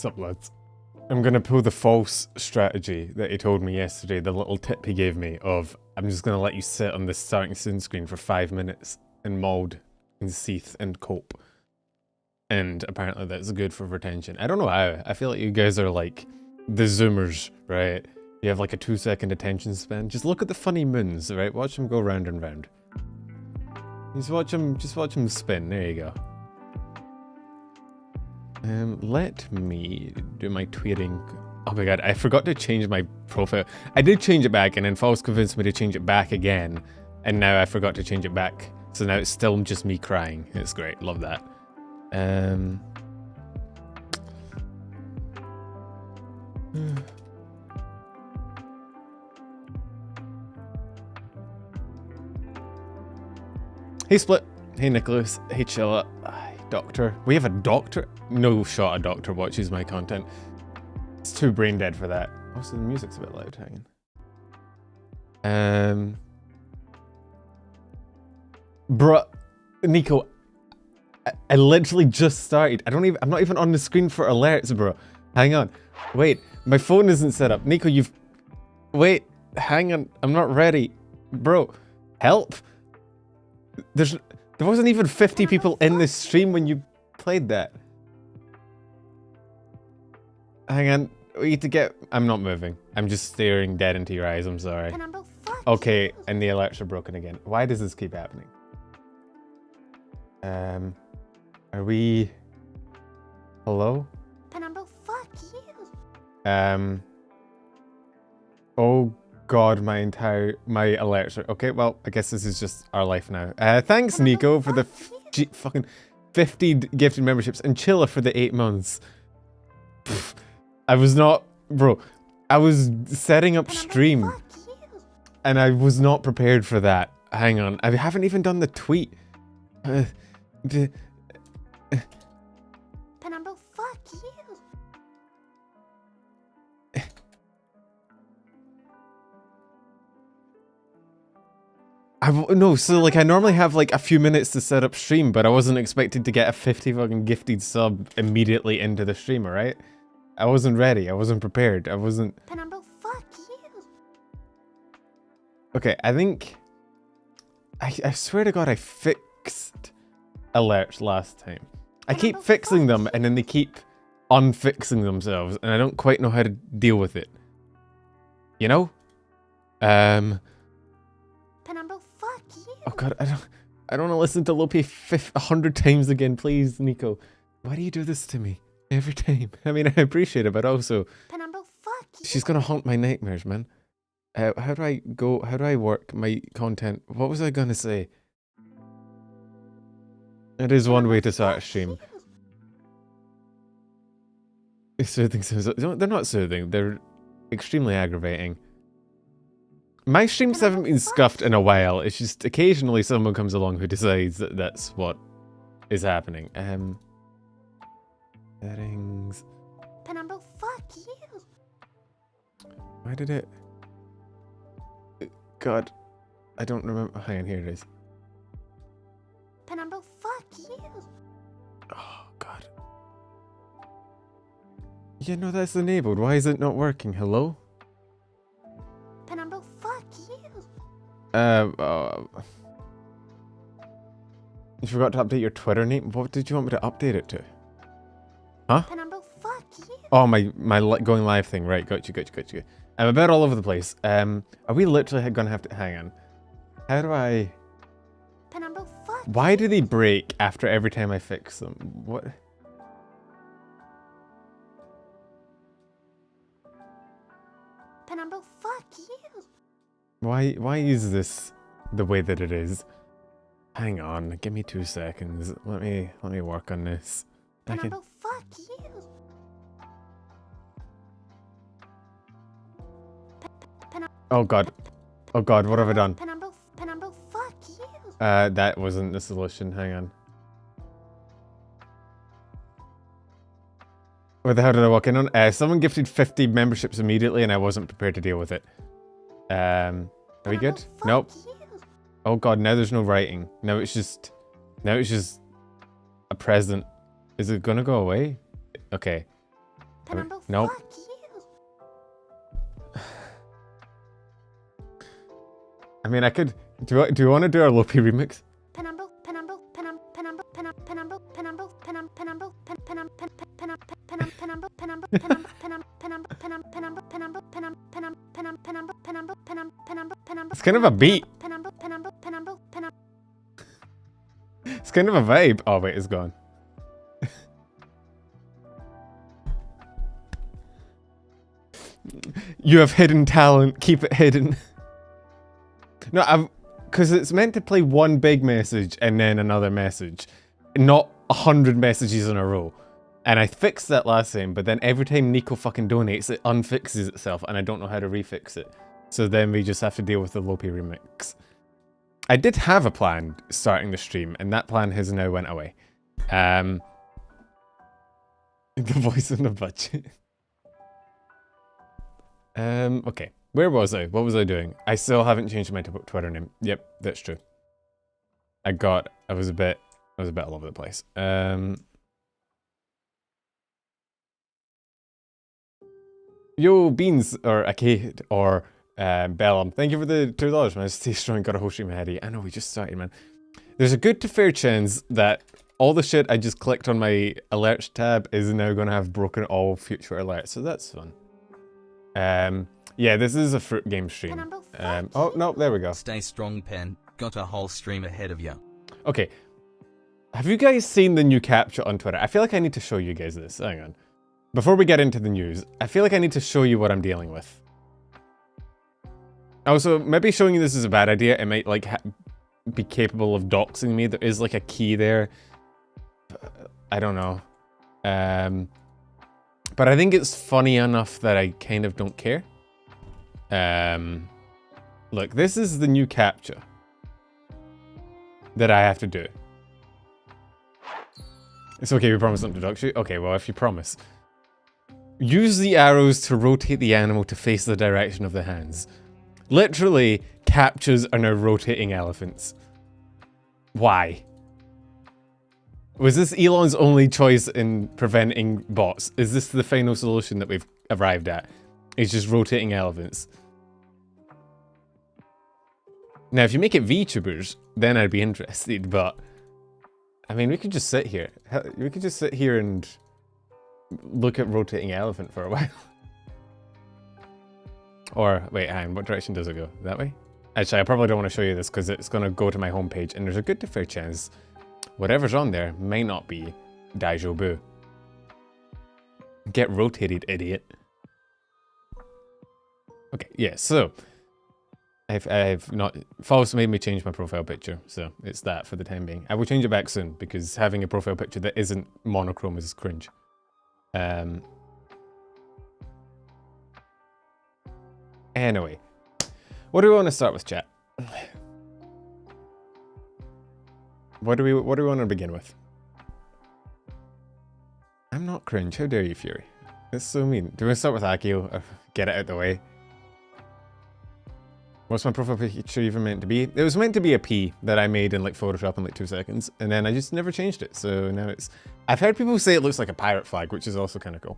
Sup, lads? I'm gonna pull the false strategy that he told me yesterday, the little tip he gave me of, I'm just gonna let you sit on this starting soon screen for 5 minutes and mold and seethe and cope. And apparently that's good for retention. I don't know how. I feel like you guys are like the Zoomers, right? You have like a 2-second attention span. Just look at the funny moons, right? Watch them go round and round. Just watch them spin. There you go. Let me do my tweeting. Oh my god, I forgot to change my profile. I did change it back and then False convinced me to change it back again. And now I forgot to change it back. So now it's still just me crying. It's great, love that. Hey Split, hey Nicholas, hey Chilla, hi Doctor. We have a doctor? No shot a doctor watches my content. It's too brain dead for that. Also the music's a bit loud, hanging. Bruh, Nico, I literally just started. I'm not even on the screen for alerts, bro. Hang on. Wait, my phone isn't set up. Nico, wait, hang on. I'm not ready. Bro, help. There wasn't even 50 people in this stream when you played that. Hang on. We need to get... I'm not moving. I'm just staring dead into your eyes. I'm sorry. Okay, and the alerts are broken again. Why does this keep happening? Are we... Hello? Oh god, my alerts are... Okay, well, I guess this is just our life now. Thanks, Nico, for the fucking 50 gifted memberships, and Chilla for the 8 months. Pfft, I was not... Bro, I was setting up stream, and I was not prepared for that. Hang on, I haven't even done the tweet. No, so like I normally have like a few minutes to set up stream, but I wasn't expected to get a 50 fucking gifted sub immediately into the stream, alright? I wasn't ready, I wasn't prepared, I wasn't... Okay, I think... I swear to god I fixed alerts last time. I keep fixing them and then they keep unfixing themselves and I don't quite know how to deal with it. You know? Oh god, I don't want to listen to Lopi 100 times again, please, Nico. Why do you do this to me every time? I mean, I appreciate it, but also she's gonna haunt my nightmares, man. How do I work my content? What was I gonna say? It is one way to start a stream. Soothing sounds... They're not soothing, they're extremely aggravating. My streams haven't been scuffed in a while, it's just occasionally someone comes along who decides that that's what is happening. Settings... Why did it... God, I don't remember... Hang on, here it is. Oh, God. Yeah, no, that's enabled. Why is it not working? Hello? You forgot to update your Twitter name? What did you want me to update it to? Huh? Oh, my going live thing. Right, gotcha. I'm a bit all over the place. Are we literally gonna have to... Hang on. How do I... Why do they break after every time I fix them? What? Why is this the way that it is? Hang on, give me 2 seconds. Let me work on this. I can... Oh god. Oh god, what have I done? That wasn't the solution, hang on. What the hell did I walk in on? Someone gifted 50 memberships immediately and I wasn't prepared to deal with it. Are we good? Nope. Oh god, now there's no writing. Now it's just a present. Is it gonna go away? Okay. Nope. I mean, I could. Do you want to do our Lopi remix? It's kind of a beat. It's kind of a vibe. Oh wait, it's gone. You have hidden talent. Keep it hidden. No, because it's meant to play one big message and then another message, not 100 messages in a row. And I fixed that last time, but then every time Nico fucking donates, it unfixes itself, and I don't know how to refix it. So then we just have to deal with the Lopi remix. I did have a plan starting the stream, and that plan has now went away. The voice on the budget. Okay. Where was I? What was I doing? I still haven't changed my Twitter name. Yep, that's true. I was a bit all over the place. Yo, Beans, or Akio, or Bellum, thank you for the $2, man. Stay strong, got a whole stream ahead of you. I know, we just started, man. There's a good to fair chance that all the shit I just clicked on my alerts tab is now going to have broken all future alerts, so that's fun. Yeah, this is a fruit game stream. Oh, no, there we go. Stay strong, Pen. Got a whole stream ahead of you. Okay. Have you guys seen the new captcha on Twitter? I feel like I need to show you guys this. Hang on. Before we get into the news, I feel like I need to show you what I'm dealing with. Also, maybe showing you this is a bad idea. It might, like, be capable of doxing me. There is, like, a key there. I don't know. But I think it's funny enough that I kind of don't care. Look, this is the new captcha that I have to do. It's okay, we promise not to dox you. Okay, well, if you promise. Use the arrows to rotate the animal to face the direction of the hands. Literally, captchas are now rotating elephants. Why? Was this Elon's only choice in preventing bots? Is this the final solution that we've arrived at? It's just rotating elephants. Now, if you make it Vtubers, then I'd be interested, but... I mean, we could just sit here. We could just sit here and look at rotating elephant for a while. Or, wait, hang on, what direction does it go? That way? Actually, I probably don't want to show you this because it's going to go to my homepage, and there's a good to fair chance whatever's on there might not be Daijobu. Get rotated, idiot. Okay, yeah, so... I've not... False made me change my profile picture, so it's that for the time being. I will change it back soon, because having a profile picture that isn't monochrome is cringe. Anyway. What do we want to start with, chat? What do we want to begin with? I'm not cringe. How dare you, Fury? That's so mean. Do we start with Akio? Get it out the way. What's my profile picture even meant to be? It was meant to be a P that I made in like Photoshop in like 2 seconds, and then I just never changed it. So now it's... I've heard people say it looks like a pirate flag, which is also kind of cool.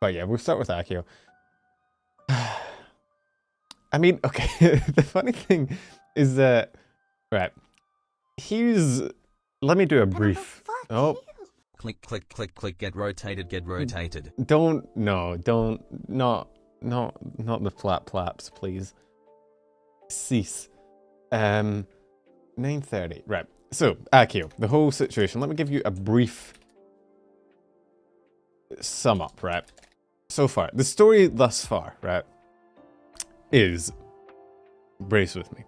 But yeah, we'll start with Akio. I mean, okay, the funny thing is that... Right. Here's... Let me do a brief... Oh. Click, click, click, click, get rotated, get rotated. Don't not the flap flaps, please. Cease. 9:30. Right. So, Akio, the whole situation. Let me give you a brief sum up, right? So far, the story thus far, right, is, brace with me.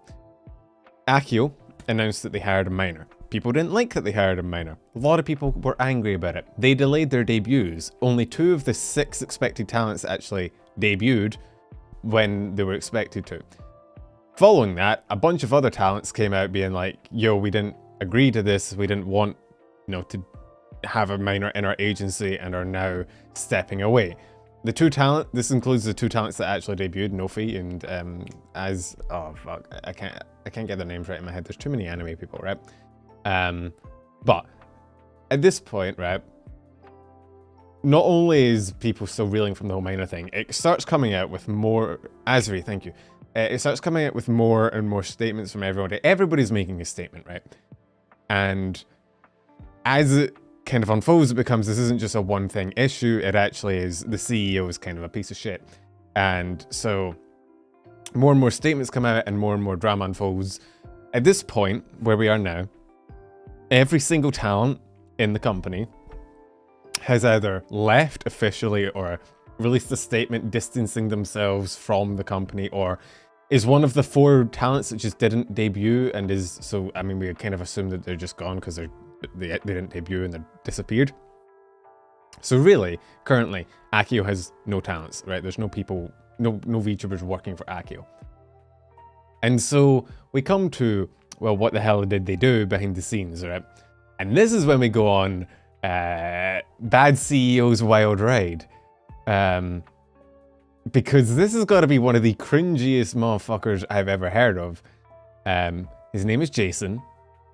Akio announced that they hired a miner. People didn't like that they hired a miner. A lot of people were angry about it. They delayed their debuts. Only 2 of the 6 expected talents actually debuted when they were expected to. Following that, a bunch of other talents came out being like, yo, we didn't agree to this, we didn't want, you know, to have a miner in our agency and are now stepping away. The 2 talent, this includes the 2 talents that actually debuted, Nophi and oh fuck, I can't get their names right in my head, there's too many anime people, right? But at this point, right, not only is people still reeling from the whole minor thing, it starts coming out with more, Asri, thank you. It starts coming out with more and more statements from everybody. Everybody's making a statement, right? And as it kind of unfolds, it becomes, this isn't just a one thing issue, it actually is, the CEO is kind of a piece of shit. And so more and more statements come out and more drama unfolds. At this point, where we are now, every single talent in the company has either left officially or released a statement distancing themselves from the company, or is one of the 4 talents that just didn't debut and is, so, I mean, we kind of assume that they're just gone because they didn't debut and they disappeared. So really, currently, Akio has no talents, right? There's no people, no VTubers working for Akio. And so we come to, well, what the hell did they do behind the scenes, right? And this is when we go on Bad CEO's Wild Ride. Because this has got to be one of the cringiest motherfuckers I've ever heard of. His name is Jason,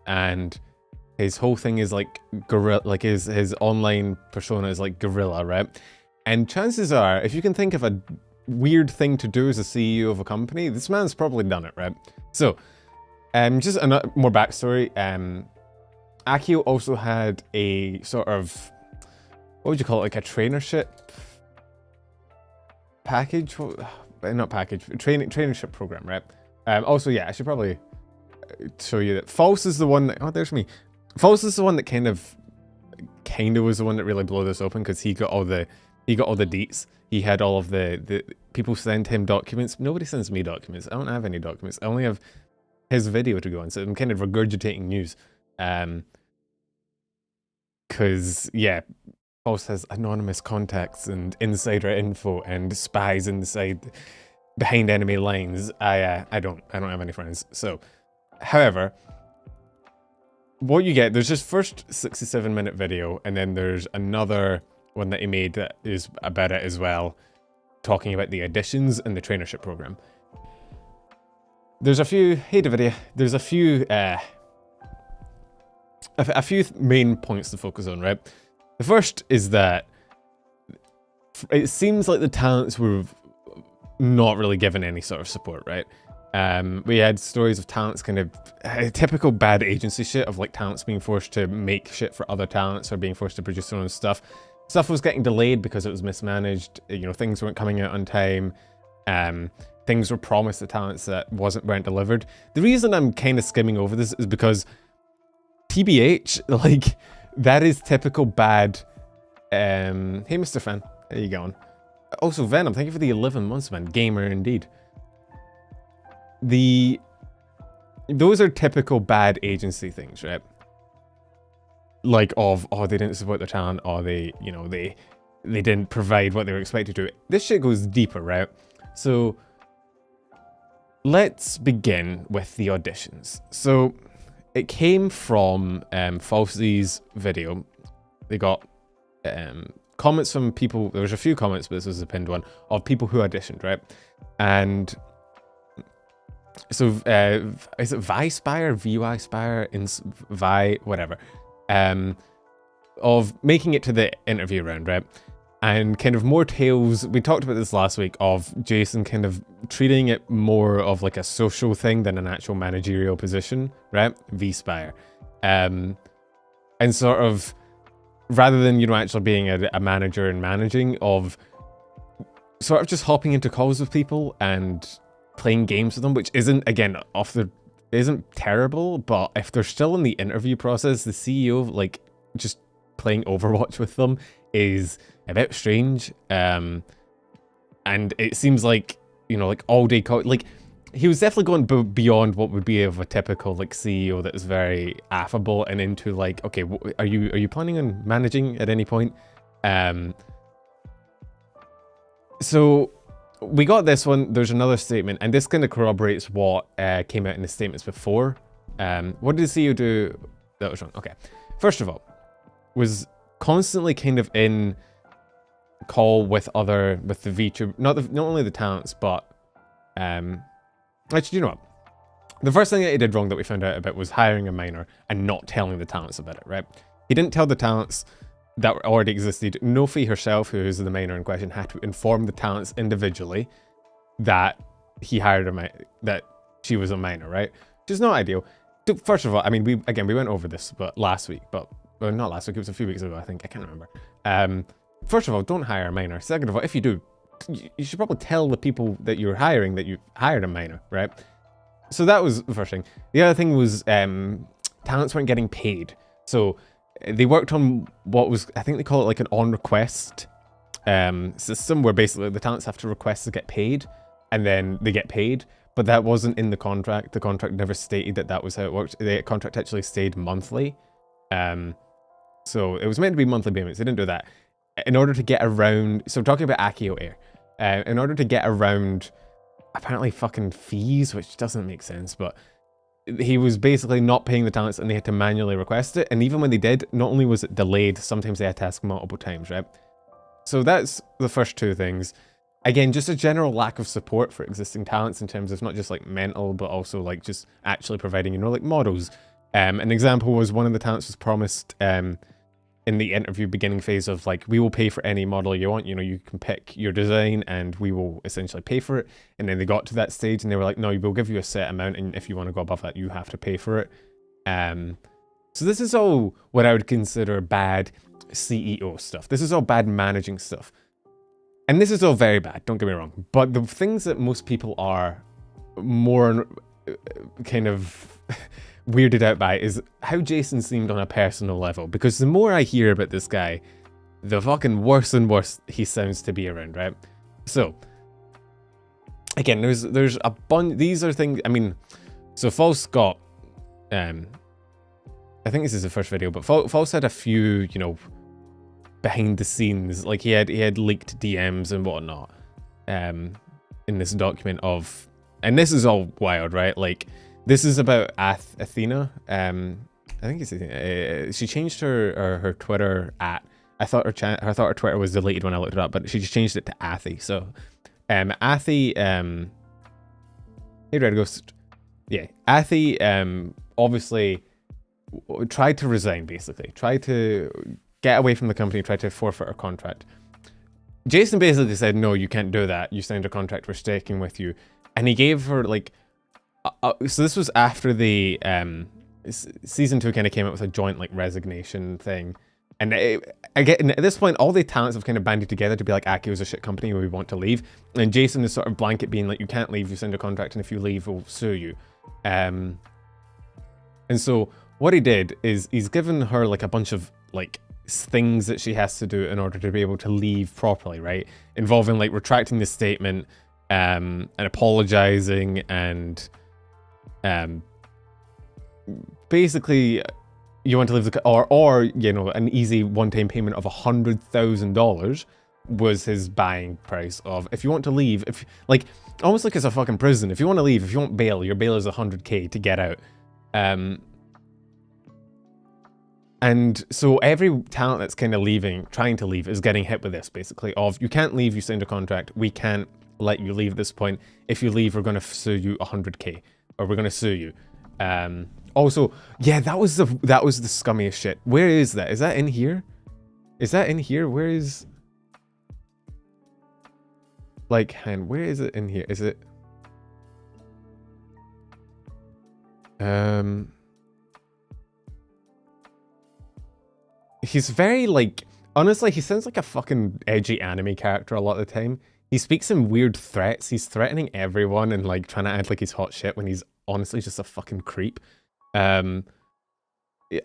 and his whole thing is like gorilla, like his online persona is like gorilla, right? And chances are, if you can think of a weird thing to do as a CEO of a company, this man's probably done it, right? So, just more backstory. Akio also had a sort of, what would you call it, like a trainership package? Not package, trainership program, right? Also, yeah, I should probably show you that False is the one that, oh, there's me. False is the one that kind of was the one that really blew this open, because he got all the deets. He had all of the people send him documents. Nobody sends me documents. I don't have any documents. I only have his video to go on, so I'm kind of regurgitating news. Because, yeah, False has anonymous contacts and insider info and spies inside, behind enemy lines. I don't have any friends. So, however, what you get, there's this first 67-minute video, and then there's another one that he made that is about it as well, talking about the additions and the trainership program. There's a few, hey Vreverie, there's a few main points to focus on, right? The first is that it seems like the talents were not really given any sort of support, right? We had stories of talents kind of typical bad agency shit of like talents being forced to make shit for other talents or being forced to produce their own stuff. Stuff was getting delayed because it was mismanaged. You know, things weren't coming out on time. Things were promised to talents that weren't delivered. The reason I'm kind of skimming over this is because TBH, like, that is typical bad. Hey, Mr. Fan, how you going? Also, Venom, thank you for the 11 months, man. Gamer indeed. Those are typical bad agency things, right? Like oh, they didn't support their talent, or they didn't provide what they were expected to. This shit goes deeper, right? So let's begin with the auditions. So it came from Falsey's video. They got comments from people. There was a few comments, but this was a pinned one, of people who auditioned, right? And so is it Vyspire, whatever, of making it to the interview round, right? And kind of more tales, we talked about this last week, of Jason kind of treating it more of like a social thing than an actual managerial position, right? Vspire. And sort of, rather than, actually being a manager and managing, of sort of just hopping into calls with people and playing games with them, which isn't, again, isn't terrible, but if they're still in the interview process, the CEO, like, just playing Overwatch with them is a bit strange. And it seems like, like all day call, like, he was definitely going beyond what would be of a typical, like, CEO that is very affable and into, like, okay, are you planning on managing at any point? So we got this one. There's another statement, and this kind of corroborates what came out in the statements before. What did the CEO do that was wrong? Okay, first of all, was constantly kind of in call with the VTuber, not only the talents, but actually, you know what? The first thing that he did wrong that we found out about was hiring a minor and not telling the talents about it, right? He didn't tell the talents that already existed. Nophi herself, who is the minor in question, had to inform the talents individually that he hired that she was a minor, right? Which is not ideal. First of all, I mean, we went over this but last week, but well, not last week, it was a few weeks ago, I think. I can't remember. First of all, don't hire a minor. Second of all, if you do, you should probably tell the people that you're hiring that you hired a minor, right? So that was the first thing. The other thing was talents weren't getting paid. So they worked on what was, I think they call it like an on-request system, where basically the talents have to request to get paid, and then they get paid. But that wasn't in the contract. The contract never stated that that was how it worked. The contract actually stayed monthly. So it was meant to be monthly payments. They didn't do that. In order to get around, so talking about Akio Air, in order to get around apparently fucking fees, which doesn't make sense, but he was basically not paying the talents and they had to manually request it. And even when they did, not only was it delayed, sometimes they had to ask multiple times, right? So that's the first two things. Again, just a general lack of support for existing talents in terms of not just like mental, but also like just actually providing, you know, like models. An example was one of the talents was promised in the interview beginning phase of like, we will pay for any model you want, you know, you can pick your design and we will essentially pay for it. And then they got to that stage and they were like, no, we'll give you a set amount, and if you want to go above that, you have to pay for it. So this is all what I would consider bad CEO stuff. This is all bad managing stuff. And this is all very bad, don't get me wrong. But the things that most people are more kind of weirded out by is how Jason seemed on a personal level. Because the more I hear about this guy, the fucking worse and worse he sounds to be around, right? So, again, there's a bunch, these are things, I mean, so False got, I think this is the first video, but False had a few, you know, behind the scenes, like he had leaked DMs and whatnot, in this document of, and this is all wild, right? Like, this is about Athena. I think it's Athena. She changed her Twitter at. I thought her Twitter was deleted when I looked it up, but she just changed it to Athi. So, Athi. Hey, Red Ghost. Yeah, Athi. Obviously, tried to resign. Basically, tried to get away from the company. Tried to forfeit her contract. Jason basically said, "No, you can't do that. You signed a contract. We're sticking with you." And he gave her like. So this was after the season 2 kind of came out with a joint like resignation thing, and at this point all the talents have kind of banded together to be like, Akio's a shit company, we want to leave, and Jason is sort of blanket being like, you can't leave, you signed a contract, and if you leave we'll sue you. And so what he did is he's given her like a bunch of like things that she has to do in order to be able to leave properly, right? Involving like retracting the statement, and apologizing, and basically you want to leave the or you know, an easy one-time payment of $100,000 was his buying price of, if you want to leave, if like almost like it's a fucking prison, if you want to leave, if you want bail, your bail is $100K to get out. And so every talent that's kind of leaving, trying to leave, is getting hit with this basically of, you can't leave, you signed a contract, we can't let you leave at this point. If you leave, we're going to sue you $100K, or we're going to sue you. Also, yeah, that was the scummiest shit. Where is that? Is that in here? Is that in here? Where is, like, where is it in here? Is it he's very like, honestly, he sounds like a fucking edgy anime character a lot of the time. He speaks in weird threats. He's threatening everyone and like trying to act like he's hot shit when he's honestly just a fucking creep. I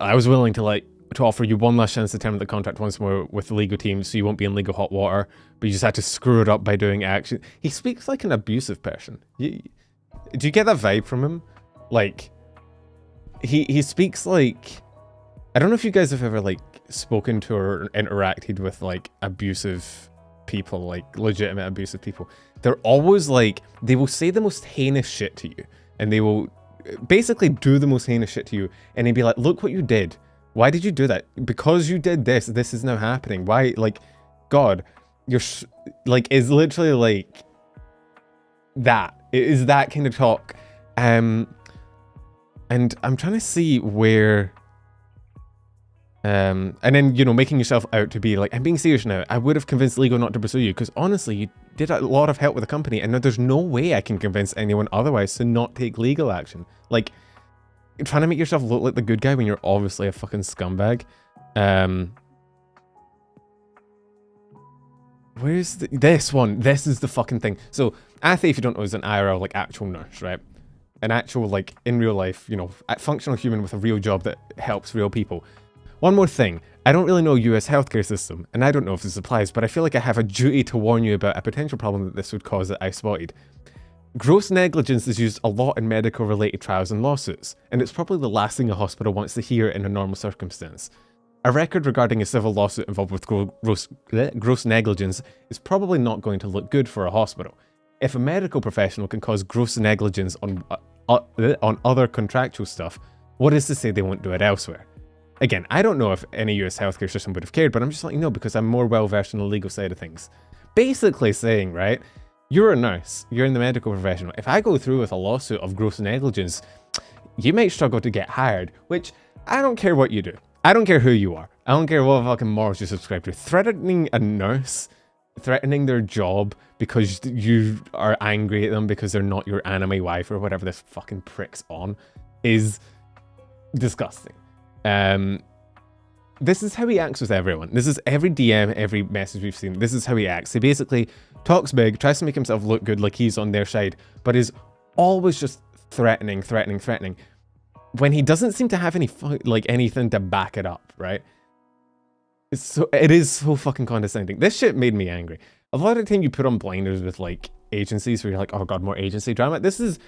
was willing to offer you one last chance to terminate the contract once more with the legal team, so you won't be in legal hot water, but you just had to screw it up by doing action. He speaks like an abusive person. Do you get that vibe from him? Like, he speaks like, I don't know if you guys have ever like spoken to or interacted with like abusive people, like legitimate abusive people. They're always like, they will say the most heinous shit to you, and they will basically do the most heinous shit to you, and they'd be like, look what you did. Why did you do that? Because you did this, this is now happening. Why? Like, God, you're like, it's literally like that. It is that kind of talk. And I'm trying to see where And then, you know, making yourself out to be like, I'm being serious now. I would have convinced legal not to pursue you because honestly, you did a lot of help with the company and now there's no way I can convince anyone otherwise to not take legal action. Like, you're trying to make yourself look like the good guy when you're obviously a fucking scumbag. Where's this one? This is the fucking thing. So, Athe, if you don't know, is an IRL, like, actual nurse, right? An actual, like, in real life, you know, a functional human with a real job that helps real people. One more thing. I don't really know US healthcare system, and I don't know if this applies, but I feel like I have a duty to warn you about a potential problem that this would cause that I spotted. Gross negligence is used a lot in medical-related trials and lawsuits, and it's probably the last thing a hospital wants to hear in a normal circumstance. A record regarding a civil lawsuit involved with gross negligence is probably not going to look good for a hospital. If a medical professional can cause gross negligence on other contractual stuff, what is to say they won't do it elsewhere? Again, I don't know if any US healthcare system would have cared, but I'm just letting you know because I'm more well-versed in the legal side of things. Basically saying, right, you're a nurse, you're in the medical profession. If I go through with a lawsuit of gross negligence, you might struggle to get hired, which I don't care what you do. I don't care who you are. I don't care what fucking morals you subscribe to. Threatening a nurse, threatening their job because you are angry at them because they're not your anime wife or whatever this fucking prick's on is disgusting. This is how he acts with everyone. This is every DM, every message we've seen. This is how he acts. He basically talks big, tries to make himself look good like he's on their side, but is always just threatening. When he doesn't seem to have anything to back it up, right? It is so fucking condescending. This shit made me angry. A lot of the time you put on blinders with like agencies where you're like, oh god, more agency drama. This is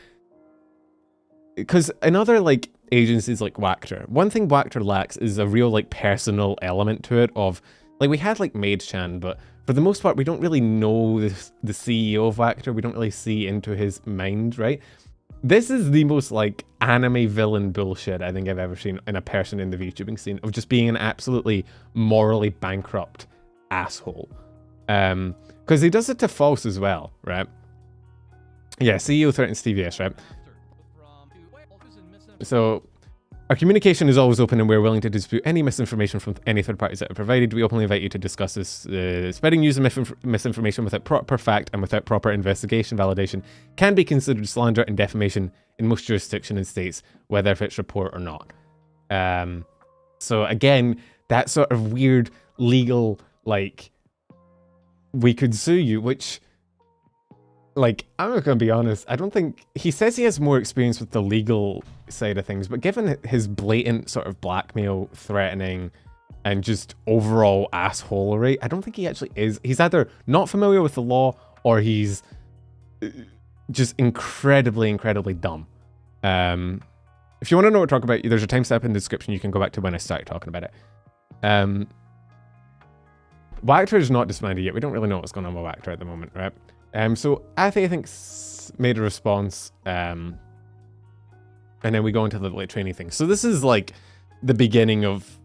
because in other like agencies like Wactor, one thing Wactor lacks is a real like personal element to it of like we had like Maid-chan, but for the most part we don't really know the CEO of Wactor. We don't really see into his mind, right? This is the most like anime villain bullshit I think I've ever seen in a person in the VTubing scene of just being an absolutely morally bankrupt asshole. Because he does it to False as well, right? Yeah, CEO threatens TVS, right? So, our communication is always open and we're willing to dispute any misinformation from any third parties that are provided. We openly invite you to discuss this. Spreading news and misinformation without proper fact and without proper investigation validation can be considered slander and defamation in most jurisdictions and states, whether if it's report or not. So again, that sort of weird legal, like, we could sue you, which... Like, I'm not going to be honest, I don't think... He says he has more experience with the legal side of things, but given his blatant sort of blackmail, threatening, and just overall assholery, I don't think he actually is. He's either not familiar with the law, or he's just incredibly dumb. If you want to know what to talk about, there's a timestamp in the description. You can go back to when I started talking about it. Wactor is not disbanded yet. We don't really know what's going on with Wactor at the moment, right? So Athe, I think, made a response, and then we go into the like training thing. So this is like the beginning of,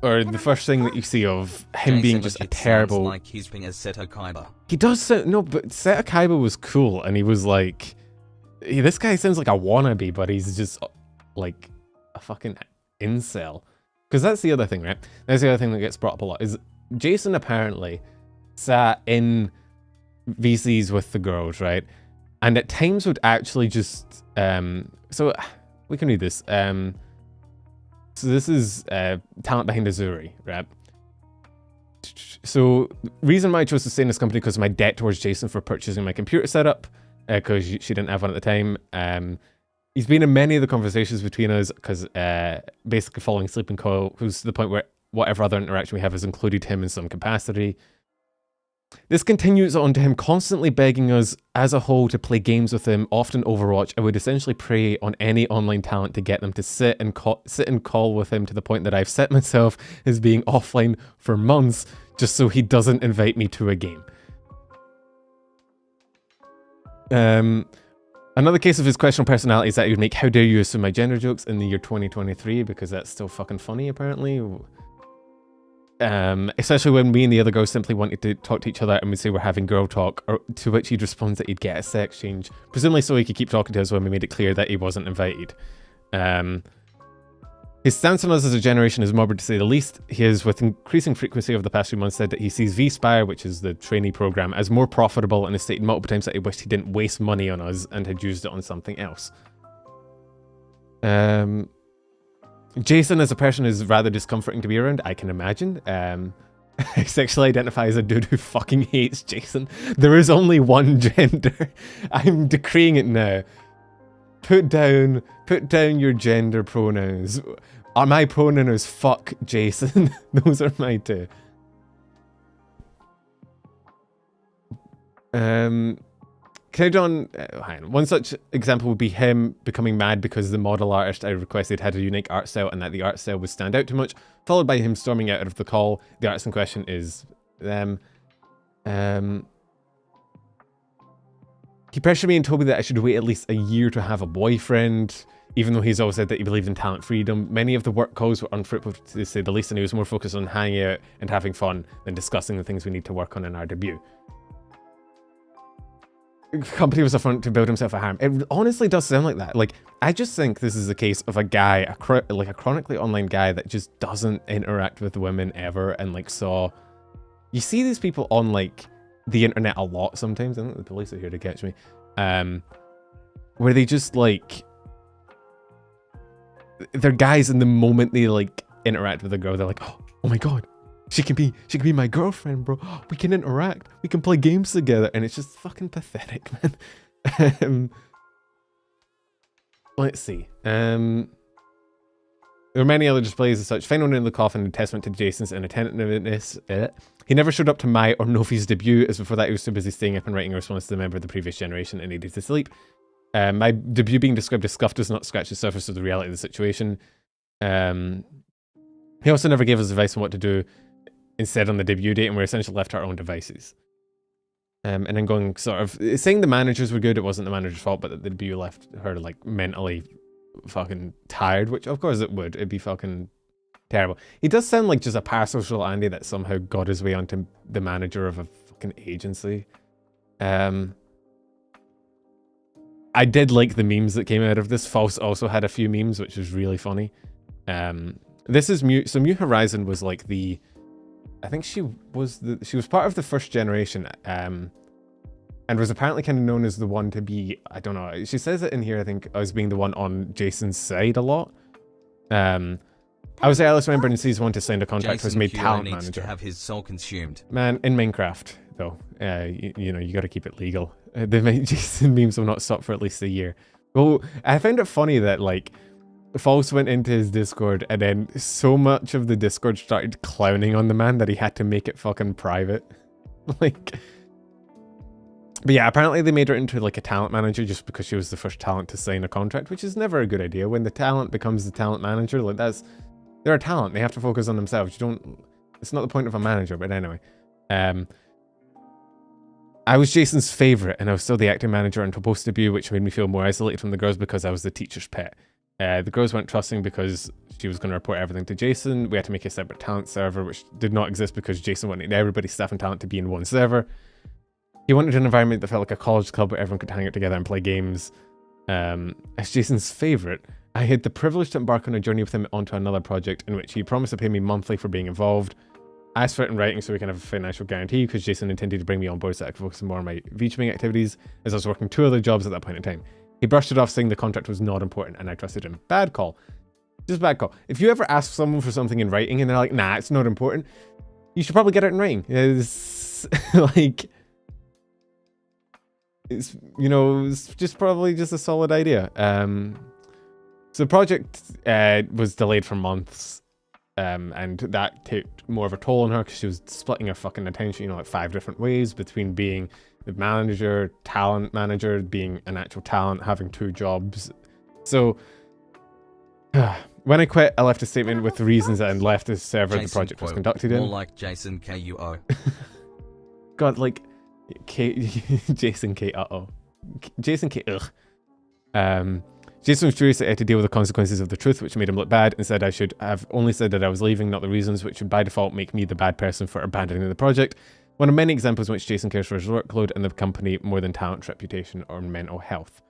or the first thing that you see of him being just a terrible. Like he's being a Seto Kaiba. He does sound, no, but Seto Kaiba was cool, and he was like, this guy sounds like a wannabe, but he's just like a fucking incel. Because that's the other thing, right? That's the other thing that gets brought up a lot is Jason apparently sat in VCs with the girls, right? And at times would actually just so we can read this. So this is talent behind Azuri, right? So reason why I chose to stay in this company because of my debt towards Jason for purchasing my computer setup, because she didn't have one at the time. He's been in many of the conversations between us because basically falling asleep in call, who's to the point where whatever other interaction we have has included him in some capacity. This continues on to him constantly begging us as a whole to play games with him, often Overwatch. I would essentially prey on any online talent to get them to sit and call with him to the point that I've set myself as being offline for months just so he doesn't invite me to a game. Another case of his questionable personality is that he would make "How dare you assume my gender" jokes in the year 2023 because that's still fucking funny apparently. Especially when me and the other girls simply wanted to talk to each other and we'd say we're having girl talk, or to which he'd respond that he'd get a sex change, presumably so he could keep talking to us when we made it clear that he wasn't invited. His stance on us as a generation is morbid to say the least. He has, with increasing frequency over the past few months, said that he sees V-Spire, which is the trainee program, as more profitable, and has stated multiple times that he wished he didn't waste money on us and had used it on something else. Jason as a person is rather discomforting to be around, I can imagine. I sexually identify as a dude who fucking hates Jason. There is only one gender. I'm decreeing it now. Put down your gender pronouns. My pronoun is fuck Jason. Those are my two. Hang on. One such example would be him becoming mad because the model artist I requested had a unique art style and that the art style would stand out too much, followed by him storming out of the call. The artist in question is them. He pressured me and told me that I should wait at least a year to have a boyfriend, even though he's always said that he believed in talent freedom. Many of the work calls were unfruitful, to say the least, and he was more focused on hanging out and having fun than discussing the things we need to work on in our debut. Company was a front to build himself a harem. It honestly does sound like that. Like, I just think this is a case of a guy, like a chronically online guy that just doesn't interact with women ever, and like you see these people on like the internet a lot sometimes. I think the police are here to catch me. Where they just like, they're guys, and the moment they like interact with a girl, they're like, oh my god, she can be my girlfriend, bro. We can interact, we can play games together, and it's just fucking pathetic, man. Let's see. There were many other displays as such. Final in the coffin, a testament to Jason's inattentiveness. He never showed up to my or Nophi's debut, as before that he was too busy staying up and writing a response to the member of the previous generation and needed to sleep. My debut being described as scuffed does not scratch the surface of the reality of the situation. He also never gave us advice on what to do instead on the debut date, and we're essentially left to our own devices. And then going sort of, saying the managers were good, it wasn't the manager's fault, but that the debut left her like mentally fucking tired, which of course it would. It'd be fucking terrible. He does sound like just a parasocial Andy that somehow got his way onto the manager of a fucking agency. I did like the memes that came out of this. False also had a few memes, which was really funny. This is so New Horizon was like the, I think she was part of the first generation, and was apparently kind of known as the one to be, I don't know, she says it in here, I think, as being the one on Jason's side a lot. I was the earliest member in season 1 to sign a contract, Jason was made Q talent needs manager. to have his soul consumed. Man, in Minecraft, though, you know, you gotta keep it legal. The Jason memes will not stop for at least a year. Well, I found it funny that, like, False went into his Discord, and then so much of the Discord started clowning on the man that he had to make it fucking private. Like, but yeah, apparently they made her into like a talent manager just because she was the first talent to sign a contract, which is never a good idea. When the talent becomes the talent manager, like they're a talent. They have to focus on themselves. It's not the point of a manager, but anyway. I was Jason's favorite, and I was still the acting manager until post-debut, which made me feel more isolated from the girls because I was the teacher's pet. The girls weren't trusting because she was going to report everything to Jason. We had to make a separate talent server, which did not exist because Jason wanted everybody's staff and talent to be in one server. He wanted an environment that felt like a college club where everyone could hang out together and play games. As Jason's favorite, I had the privilege to embark on a journey with him onto another project in which he promised to pay me monthly for being involved. I asked for it in writing so we can have a financial guarantee because Jason intended to bring me on board so I could focus more on my VTubing activities, as I was working 2 other jobs at that point in time. He brushed it off, saying the contract was not important, and I trusted him. Bad call. Just bad call. If you ever ask someone for something in writing and they're like, nah, it's not important, you should probably get it in writing. It's like, it's, you know, it's just probably just a solid idea. So the project was delayed for months, and that took more of a toll on her because she was splitting her fucking attention, you know, like 5 different ways between being the manager, talent manager, being an actual talent, having 2 jobs. So when I quit, I left a statement with the reasons and left the server the project was conducted in. More like Jason K-U-O. God, like Jason K. Jason K. Ugh. Jason was furious that I had to deal with the consequences of the truth, which made him look bad, and said I should have only said that I was leaving, not the reasons, which would by default make me the bad person for abandoning the project. One of many examples in which Jason cares for his workload and the company more than talent, reputation, or mental health.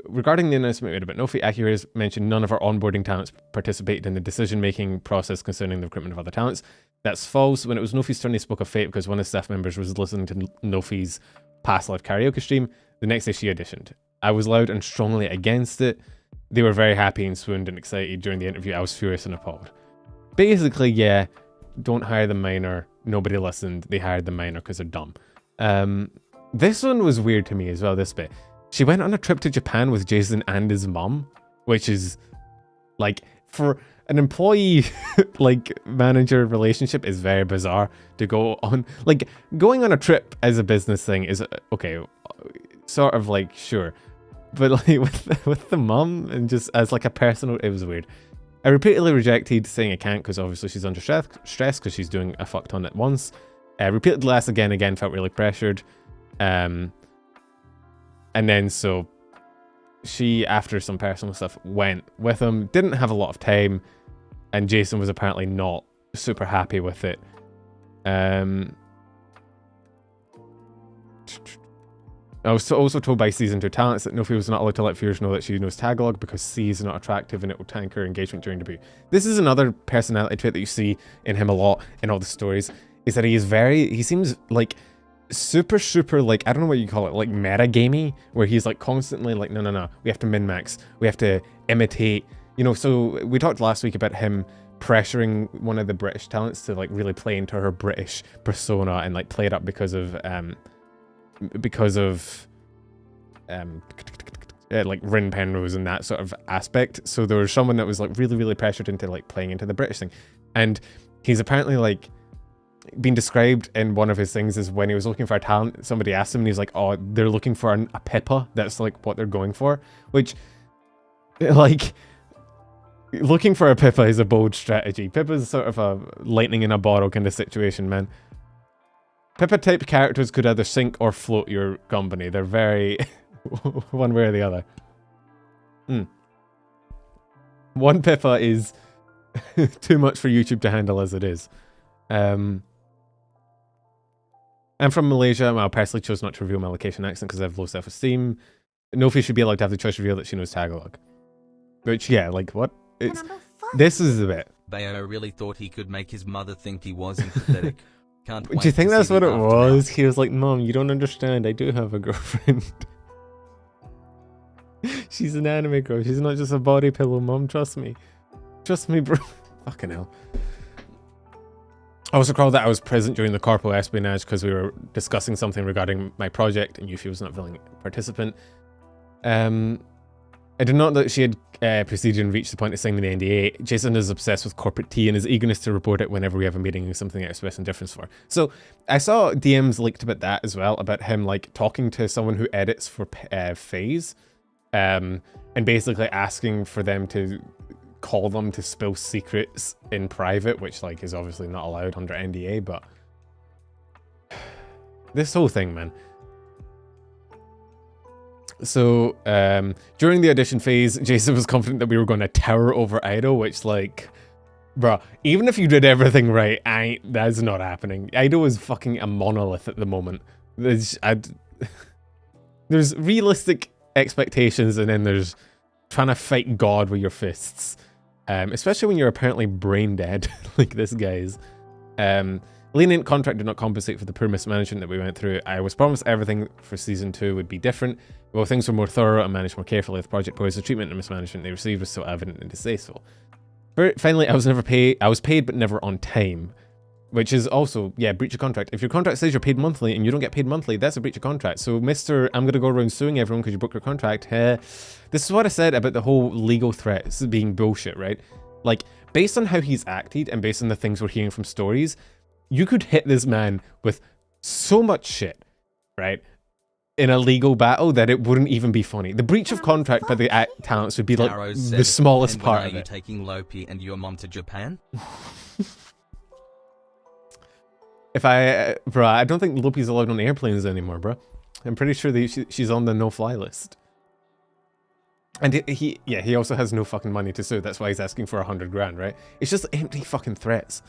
regarding the announcement made about Nophi, AkioAir has mentioned none of our onboarding talents participated in the decision-making process concerning the recruitment of other talents. That's false. When it was Nophi's turn, they spoke of fate because one of the staff members was listening to Nophi's past live karaoke stream. The next day she auditioned. I was loud and strongly against it. They were very happy and swooned and excited during the interview. I was furious and appalled. Basically, yeah, don't hire the minor. Nobody listened. They hired the minor because they're dumb. This one was weird to me as well, this bit. She went on a trip to Japan with Jason and his mum, which is, like, for an employee, like, manager relationship is very bizarre to go on. Like, going on a trip as a business thing is, okay, sort of like, sure. But, like, with the mum and just as, like, a personal, it was weird. I repeatedly rejected saying I can't because obviously she's under stress because she's doing a fuck ton at once. Repeatedly asked again, felt really pressured. And then so she, after some personal stuff, went with him, didn't have a lot of time, and Jason was apparently not super happy with it. I was also told by Season 2 talents that Nophi was not allowed to let viewers know that she knows Tagalog because C is not attractive and it will tank her engagement during debut. This is another personality trait that you see in him a lot in all the stories, is that he seems like super, like, I don't know what you call it, like meta-gamey, where he's like constantly like, no, we have to min-max, we have to imitate, you know. So we talked last week about him pressuring one of the British talents to like really play into her British persona and like play it up because of like Rin Penrose and that sort of aspect. So there was someone that was like really pressured into like playing into the British thing, and he's apparently like been described in one of his things as when he was looking for a talent, somebody asked him and he's like, oh, they're looking for a Pippa. That's like what they're going for, which, like, looking for a Pippa is a bold strategy. Pippa's sort of a lightning in a bottle kind of situation, man. Pippa type characters could either sink or float your company. They're very one way or the other. One Pippa is too much for YouTube to handle as it is. I'm from Malaysia. I personally chose not to reveal my location accent because I have low self-esteem. Nophi should be allowed to have the choice to reveal that she knows Tagalog. Which, yeah, like, what? This is a bit. Bayo really thought he could make his mother think he was empathetic. Can't wait. Do you think to that's see what the it was? aftermath. He was like, Mom, you don't understand. I do have a girlfriend. She's an anime girl. She's not just a body pillow, Mom. Trust me. Trust me, bro. Fucking hell. I also recall that I was present during the corporal espionage because we were discussing something regarding my project and Yuffie was not a willing participant. I did not know that she had proceeded and reached the point of signing the NDA. Jason is obsessed with corporate tea and his eagerness to report it whenever we have a meeting is something I express indifference for. So I saw DMs leaked about that as well, about him like talking to someone who edits for FaZe, and basically asking for them to call them to spill secrets in private, which like is obviously not allowed under NDA, but this whole thing, man. So during the audition phase, Jason was confident that we were going to tower over Idol, which like, bruh, even if you did everything right, that's not happening. Idol is fucking a monolith at the moment. There's realistic expectations and then there's trying to fight God with your fists. Especially when you're apparently brain dead, like this guy's. Lenient contract did not compensate for the poor mismanagement that we went through. I was promised everything for season 2 would be different. Well, things were more thorough and managed more carefully with Project Boys. The treatment and mismanagement they received was so evident and distasteful. Finally, I was paid but never on time. Which is also, yeah, breach of contract. If your contract says you're paid monthly and you don't get paid monthly, that's a breach of contract. So, Mr. I'm going to go around suing everyone because you broke your contract. This is what I said about the whole legal threats being bullshit, right? Like, based on how he's acted and based on the things we're hearing from stories, you could hit this man with so much shit, right? In a legal battle that it wouldn't even be funny. The breach of contract by the talents would be like Taro the said, smallest "And when part are of you it. taking Lopi and your mom to Japan?" If I don't think Lopi's allowed on airplanes anymore, bro. I'm pretty sure that she's on the no-fly list. And he also has no fucking money to sue. That's why he's asking for 100 grand, right? It's just empty fucking threats.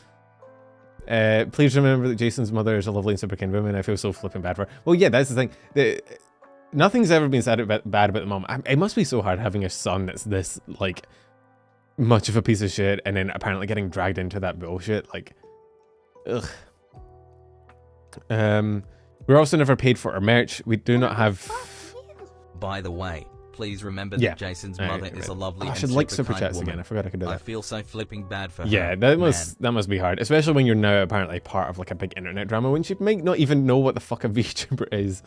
Please remember that Jason's mother is a lovely and super kind woman. I feel so flipping bad for her. Well, yeah, that's the thing. nothing's ever been said bad about the mom. It must be so hard having a son that's this, like, much of a piece of shit, and then apparently getting dragged into that bullshit. Like, ugh. We're also never paid for our merch. We do not have... By the way, please remember Yeah. that Jason's mother is a lovely I and should like super super kind chats woman. again. I forgot I could do I that. feel so flipping bad for her. Yeah, that must be hard, especially when you're now apparently part of like a big internet drama when you might not even know what the fuck a VTuber is.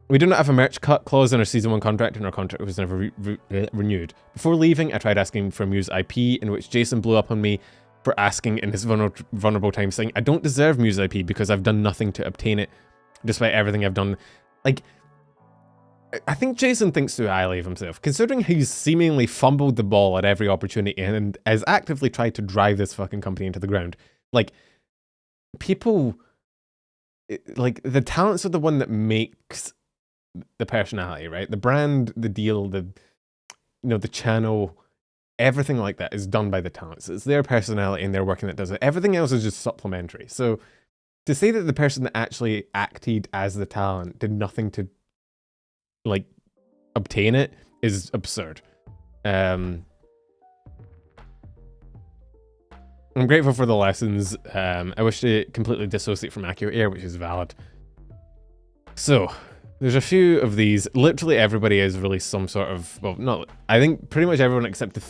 We do not have a merch cut clause in our season 1 contract, and our contract was never renewed. Before leaving, I tried asking for Muse IP, in which Jason blew up on me for asking in his vulnerable time, saying I don't deserve Muse IP because I've done nothing to obtain it, despite everything I've done. Like, I think Jason thinks too highly of himself, considering he's seemingly fumbled the ball at every opportunity and has actively tried to drive this fucking company into the ground. Like, people, like, the talents are the one that makes the personality, right? The brand, the deal, the, you know, the channel, everything like that is done by the talents. It's their personality and their working that does it. Everything else is just supplementary. So to say that the person that actually acted as the talent did nothing to, like, obtain it is absurd. I'm grateful for the lessons. I wish to completely dissociate from Akio Air, which is valid. So there's a few of these. Literally everybody has released some sort of, well, not, I think pretty much everyone except the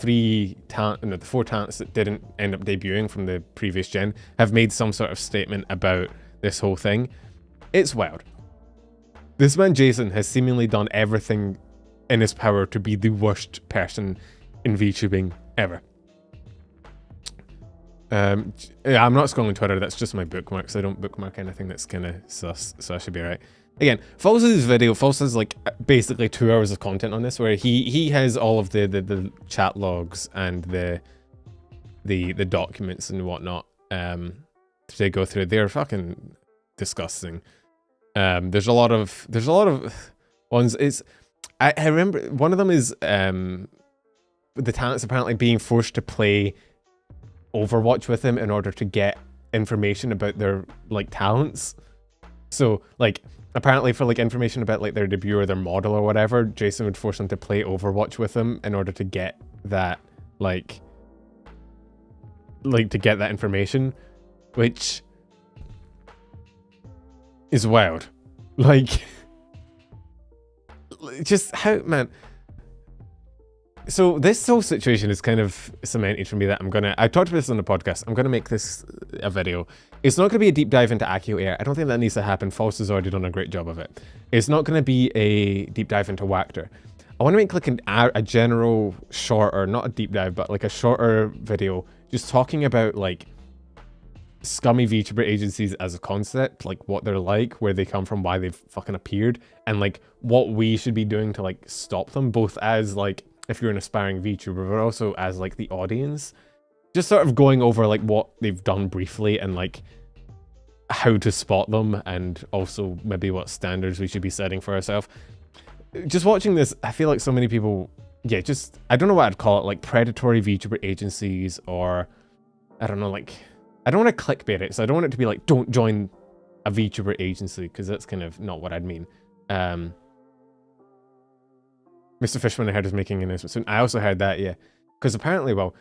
the 4 talents that didn't end up debuting from the previous gen have made some sort of statement about this whole thing. It's wild. This man Jason has seemingly done everything in his power to be the worst person in VTubing ever. Yeah, I'm not scrolling Twitter, that's just my bookmarks. I don't bookmark anything that's kind of sus, so I should be right. Again, False's video, False has like basically 2 hours of content on this, where he has all of the chat logs and the documents and whatnot to go through. They're fucking disgusting. There's a lot of ones. I remember one of them is the talents apparently being forced to play Overwatch with him in order to get information about their like talents. So like apparently for like information about like their debut or their model or whatever, Jason would force them to play Overwatch with him in order to get that like to get that information, which is wild. Like, just how, man. So this whole situation is kind of cemented for me that I talked about this on the podcast, I'm gonna make this a video. It's not gonna be a deep dive into Akio Air. I don't think that needs to happen. False has already done a great job of it. It's not gonna be a deep dive into Wactor. I wanna make like a general shorter, not a deep dive, but like a shorter video, just talking about like scummy VTuber agencies as a concept, like what they're like, where they come from, why they've fucking appeared, and like what we should be doing to like stop them, both as like if you're an aspiring VTuber, but also as like the audience. Just sort of going over like what they've done briefly and like how to spot them, and also maybe what standards we should be setting for ourselves. Just watching this, I feel like so many people, yeah, just, I don't know what I'd call it, like predatory VTuber agencies, or I don't know, like, I don't want to clickbait it, so I don't want it to be like, don't join a VTuber agency, because that's kind of not what I'd mean. Mr. Fishman I heard is making an announcement soon. I also heard that, yeah. Because apparently, well,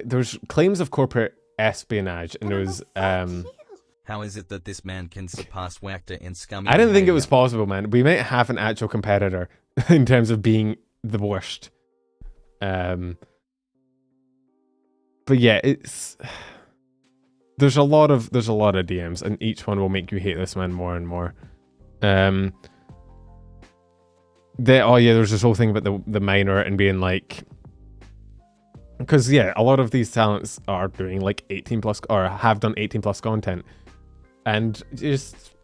there's claims of corporate espionage, and there was, How is it that this man can surpass Wactor in scummy I didn't think it behavior? was possible, man. We might have an actual competitor in terms of being the worst. But yeah, it's... There's a lot of DMs, and each one will make you hate this man more and more. Oh yeah, there's this whole thing about the minor and being like, because yeah, a lot of these talents are doing like 18 plus, or have done 18 plus content, and just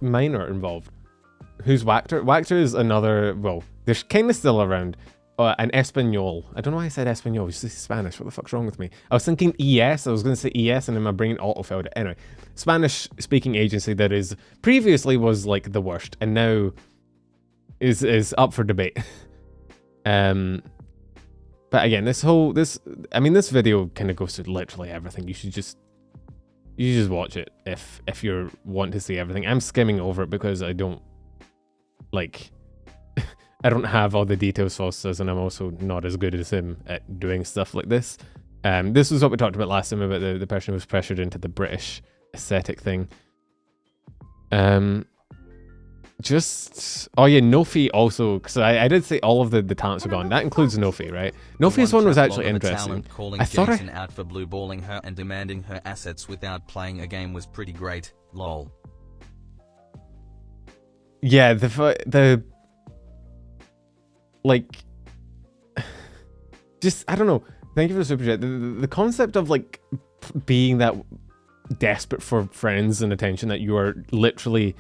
minor involved. Who's Wactor? Wactor is another, well, they're kind of still around. An Espanol. I don't know why I said Espanol. It's Spanish. What the fuck's wrong with me? I was thinking ES. I was going to say ES, and then my brain auto-filled it. Anyway, Spanish-speaking agency that is previously was like the worst, and now is up for debate. But again, this video kind of goes through literally everything. You should just watch it if you want to see everything. I'm skimming over it because I don't like, I don't have all the details False says, and I'm also not as good as him at doing stuff like this. This was what we talked about last time about the person who was pressured into the British aesthetic thing. Oh yeah, Nophi also, because I did say all of the talents are gone. That includes Nophi, right? Nophi's one was actually interesting. Calling Jason out for blue balling her and demanding her assets without playing a game was pretty great. Lol. Yeah, the like, just I don't know. Thank you for the super chat. The concept of like being that desperate for friends and attention that you are literally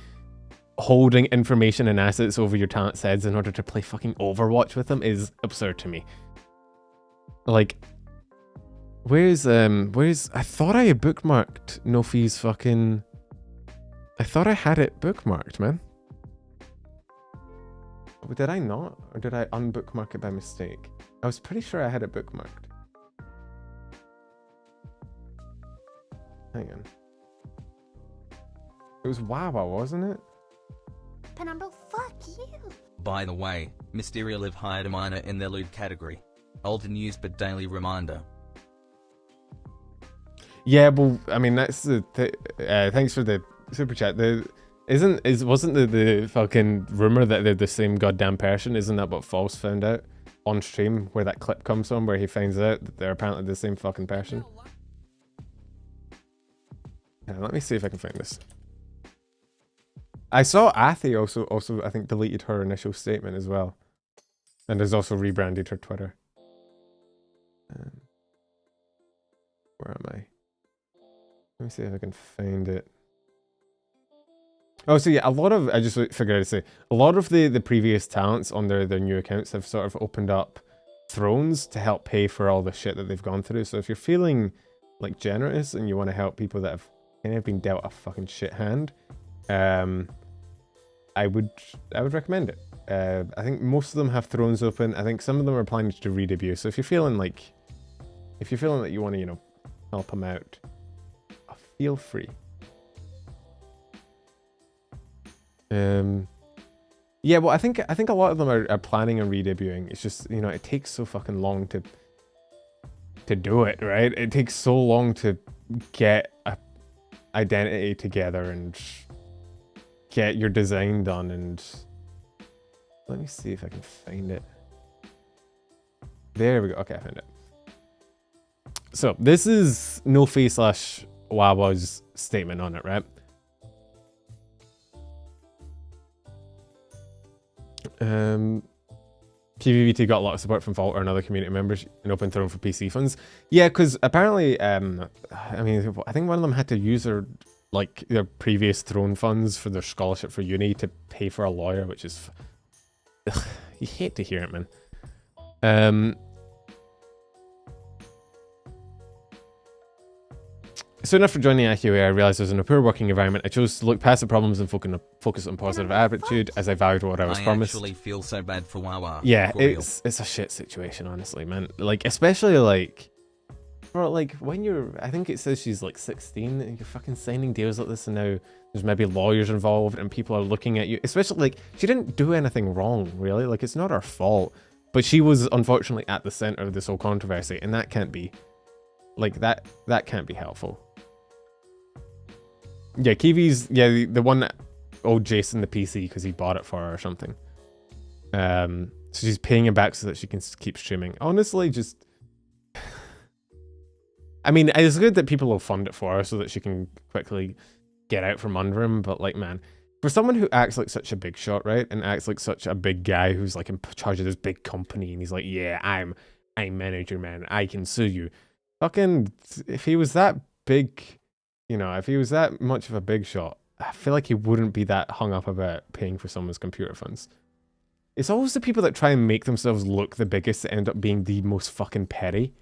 holding information and assets over your talent's heads in order to play fucking Overwatch with them is absurd to me. Like, where's I thought I had bookmarked Nophi's fucking, I thought I had it bookmarked, man. Did I not? Or did I unbookmark it by mistake? I was pretty sure I had it bookmarked. Hang on. It was Wawa, wasn't it? Penumbra, fuck you. By the way, Mysteria Live hired a minor in their loot category. Old news but daily reminder. Yeah, well, I mean, that's the thanks for the super chat. Wasn't the fucking rumor that they're the same goddamn person? Isn't that what False found out on stream, where that clip comes from, where he finds out that they're apparently the same fucking person? Yeah, let me see if I can find this. I saw Athi also I think deleted her initial statement as well, and has also rebranded her Twitter. Where am I? Let me see if I can find it. Oh, so yeah, a lot of, I just figured out to say, a lot of the previous talents on their new accounts have sort of opened up thrones to help pay for all the shit that they've gone through. So if you're feeling like generous and you want to help people that have kind of been dealt a fucking shit hand, I would recommend it. I think most of them have thrones open. I think some of them are planning to redebut. So if you're feeling that you want to, you know, help them out, feel free. Yeah, well, I think a lot of them are planning on redebuting. It's just, you know, it takes so fucking long to do it, right? It takes so long to get a identity together and get your design done. And let me see if I can find it. There we go. Okay, I found it. So this is Nophi / Wawa's statement on it, right? PvVT got a lot of support from Vault and other community members in open throne for PC funds. Yeah, because apparently, I mean, I think one of them had to use their previous throne funds for their scholarship for uni to pay for a lawyer, which is, ugh, you hate to hear it, man. Soon after joining Akio Air, I realized I was in a poor working environment. I chose to look past the problems and focus on positive attitude, as I valued what I was promised. I actually feel so bad for Wawa. Yeah, it's a shit situation, honestly, man. Like, especially like, for like when you're, I think it says she's like 16 and you're fucking signing deals like this, and now there's maybe lawyers involved and people are looking at you. Especially like, she didn't do anything wrong, really. Like, it's not her fault, but she was unfortunately at the center of this whole controversy, and that can't be, like, that can't be helpful. Yeah, Kiwi's, yeah, the one that owed Jason the PC because he bought it for her or something. So she's paying him back so that she can keep streaming. Honestly, just, I mean, it's good that people will fund it for her so that she can quickly get out from under him, but like, man, for someone who acts like such a big shot, right, and acts like such a big guy who's like in charge of this big company, and he's like, yeah, I'm manager, man, I can sue you. Fucking, if he was that big, you know, if he was that much of a big shot, I feel like he wouldn't be that hung up about paying for someone's computer funds. It's always the people that try and make themselves look the biggest that end up being the most fucking petty.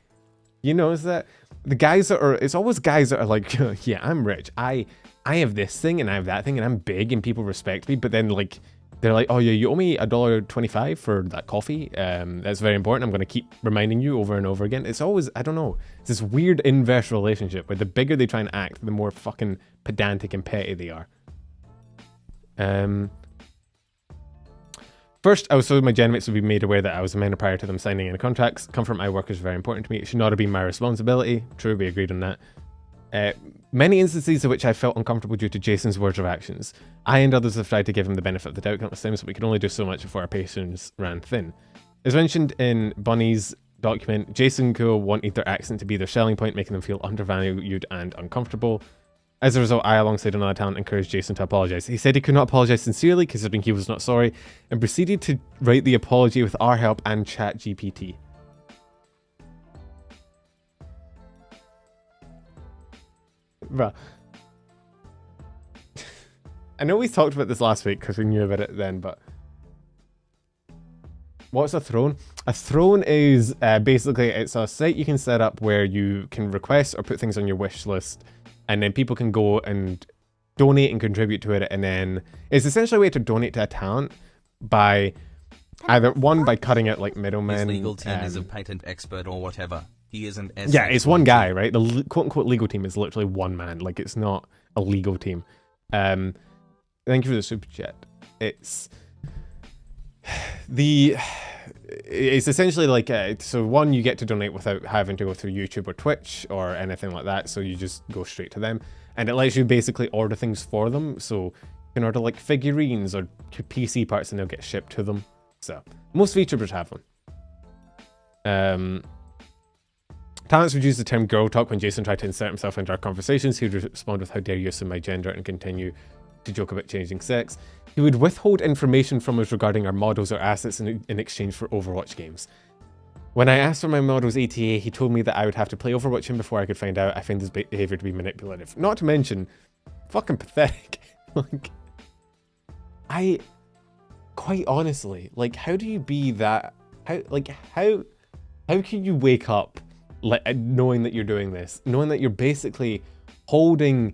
You know, is that the guys that are, it's always guys that are like, yeah, I'm rich. I have this thing and I have that thing and I'm big and people respect me. But then like, they're like, oh yeah, you owe me $1.25 for that coffee. That's very important. I'm going to keep reminding you over and over again. It's always, I don't know, it's this weird inverse relationship where the bigger they try and act, the more fucking pedantic and petty they are. First, I was told my genmates would be made aware that I was a minor prior to them signing any contracts. Comfort from my workers is very important to me. It should not have been my responsibility. True, we agreed on that. Many instances in which I felt uncomfortable due to Jason's words or actions. I and others have tried to give him the benefit of the doubt countless times, but we could only do so much before our patience ran thin. As mentioned in Bunny's document, Jason Cool wanted their accent to be their selling point, making them feel undervalued and uncomfortable. As a result, I, alongside another talent, encouraged Jason to apologise. He said he could not apologise sincerely, considering he was not sorry, and proceeded to write the apology with our help and ChatGPT. Bruh. I know we talked about this last week because we knew about it then, but... What's a throne? A throne is basically, it's a site you can set up where you can request or put things on your wish list, and then people can go and donate and contribute to it, and then it's essentially a way to donate to a talent by either one by cutting out like middlemen. His legal team is a patent expert or whatever. He isn't as yeah, it's one guy, right? The quote-unquote legal team is literally one man. Like, it's not a legal team. Thank you for the super chat. It's essentially like, so one, you get to donate without having to go through YouTube or Twitch or anything like that. So you just go straight to them, and it lets you basically order things for them. So you can order like figurines or PC parts and they'll get shipped to them. So most VTubers have one. Talents would use the term girl talk when Jason tried to insert himself into our conversations. He would respond with, how dare you assume my gender, and continue to joke about changing sex. He would withhold information from us regarding our models or assets in exchange for Overwatch games. When I asked for my model's ATA, he told me that I would have to play Overwatch him before I could find out. I find his behavior to be manipulative. Not to mention, fucking pathetic. Like, I, quite honestly, like, how do you be that, how can you wake up like knowing that you're doing this, knowing that you're basically holding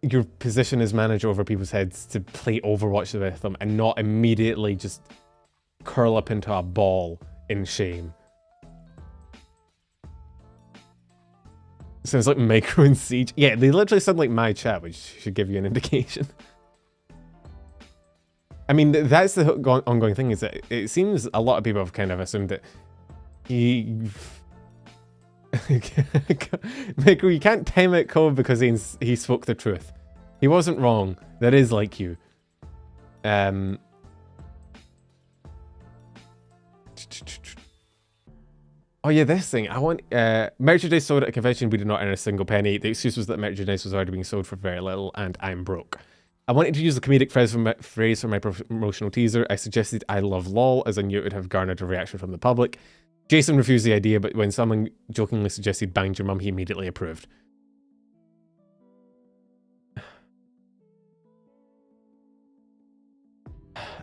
your position as manager over people's heads to play Overwatch with them and not immediately just curl up into a ball in shame? Sounds like Micro and Siege. Yeah, they literally sound like my chat, which should give you an indication. I mean, that's the ongoing thing, is that it seems a lot of people have kind of assumed that he... Micro, you can't time out code because he spoke the truth. He wasn't wrong. That is like you. Oh yeah, this thing. I want merchandise sold at a convention. We did not earn a single penny. The excuse was that merchandise was already being sold for very little, and I'm broke. I wanted to use the comedic phrase for my promotional teaser. I suggested I love LOL, as I knew it would have garnered a reaction from the public. Jason refused the idea, but when someone jokingly suggested banged your mum, he immediately approved.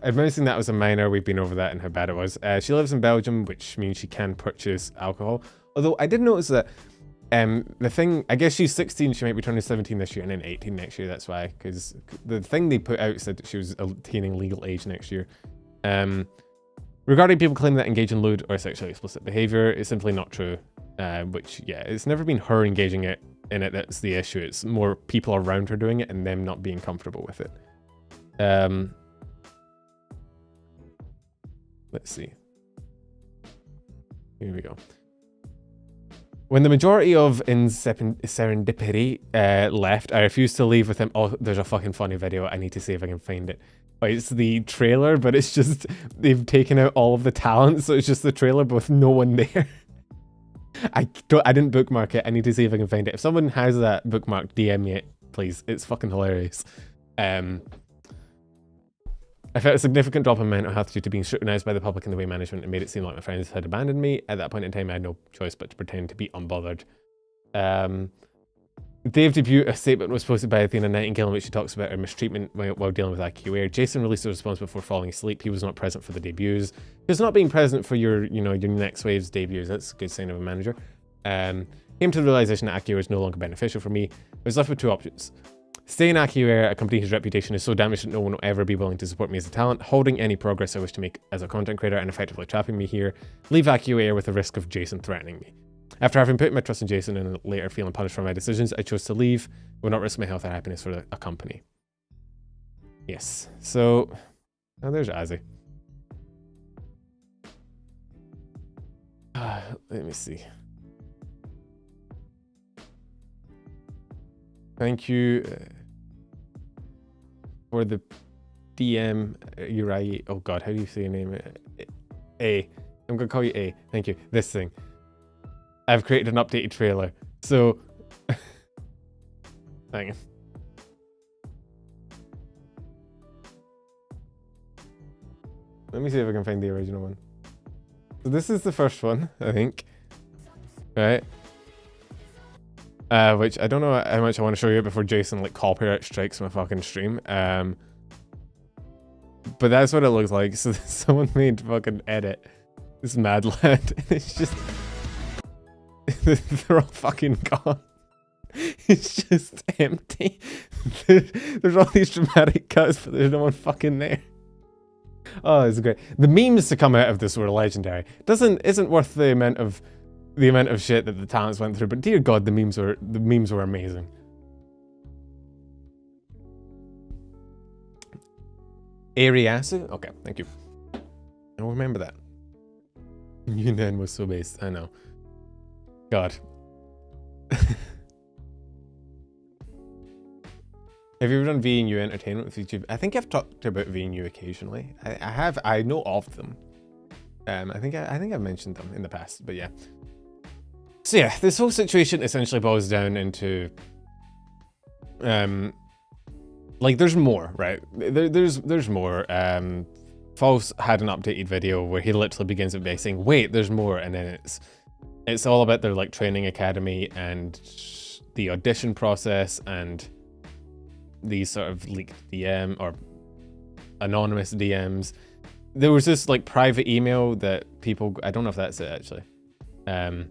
Admitting that was a minor, we've been over that and how bad it was. She lives in Belgium, which means she can purchase alcohol. Although I did notice that the thing, I guess she's 16, she might be turning 17 this year and then 18 next year, that's why. Because the thing they put out said that she was attaining legal age next year. Regarding people claiming that engage in lewd or sexually explicit behavior, it's simply not true. Which, yeah, it's never been her engaging in it that's the issue. It's more people around her doing it and them not being comfortable with it. Let's see. Here we go. When the majority of Serendipity left, I refused to leave with him. Oh, there's a fucking funny video. I need to see if I can find it. It's the trailer, but it's just, they've taken out all of the talent, so it's just the trailer, but with no one there. I didn't bookmark it. I need to see if I can find it. If someone has that bookmark, DM me it, please. It's fucking hilarious. I felt a significant drop in mental health due to being scrutinized by the public and the way management and made it seem like my friends had abandoned me. At that point in time, I had no choice but to pretend to be unbothered. Dave debut, a statement was posted by Athena Nightingale in which she talks about her mistreatment while dealing with Akio Air. Jason released a response before falling asleep. He was not present for the debuts. Because not being present for your next wave's debuts, that's a good sign of a manager. Came to the realization that Akio is no longer beneficial for me. I was left with two options. Stay in Akio Air, a company whose reputation is so damaged that no one will ever be willing to support me as a talent, holding any progress I wish to make as a content creator and effectively trapping me here. Leave Akio Air with the risk of Jason threatening me. After having put my trust in Jason and later feeling punished for my decisions, I chose to leave. I will not risk my health or happiness for a company. Yes, so... Oh, there's Azzy. Let me see. Thank you for the DM, Uriah. Oh god, how do you say your name? A. I'm gonna call you A. Thank you. This thing. I've created an updated trailer. So, hang on. Let me see if I can find the original one. So this is the first one, I think. Right? Which I don't know how much I want to show you before Jason like copyright strikes my fucking stream. But that's what it looks like. So someone made fucking edit this mad lad. It's just they're all fucking gone. It's just empty. There's all these dramatic cuts, but there's no one fucking there. Oh, it's great. The memes to come out of this were legendary. Isn't worth the amount of shit that the talents went through, but dear god, the memes were amazing. Ariasu? Okay, thank you. I'll remember that. Yunnan was so based, I know. God. Have you ever done V&U entertainment with YouTube? I think I've talked about V&U occasionally. I know of them. I think I've mentioned them in the past, but yeah. So yeah, this whole situation essentially boils down into like there's more, right? There's more. False had an updated video where he literally begins it by saying, wait, there's more, and then it's all about their like training academy and the audition process and these sort of leaked DM or anonymous DMs. There was this like private email that people, I don't know if that's it actually. But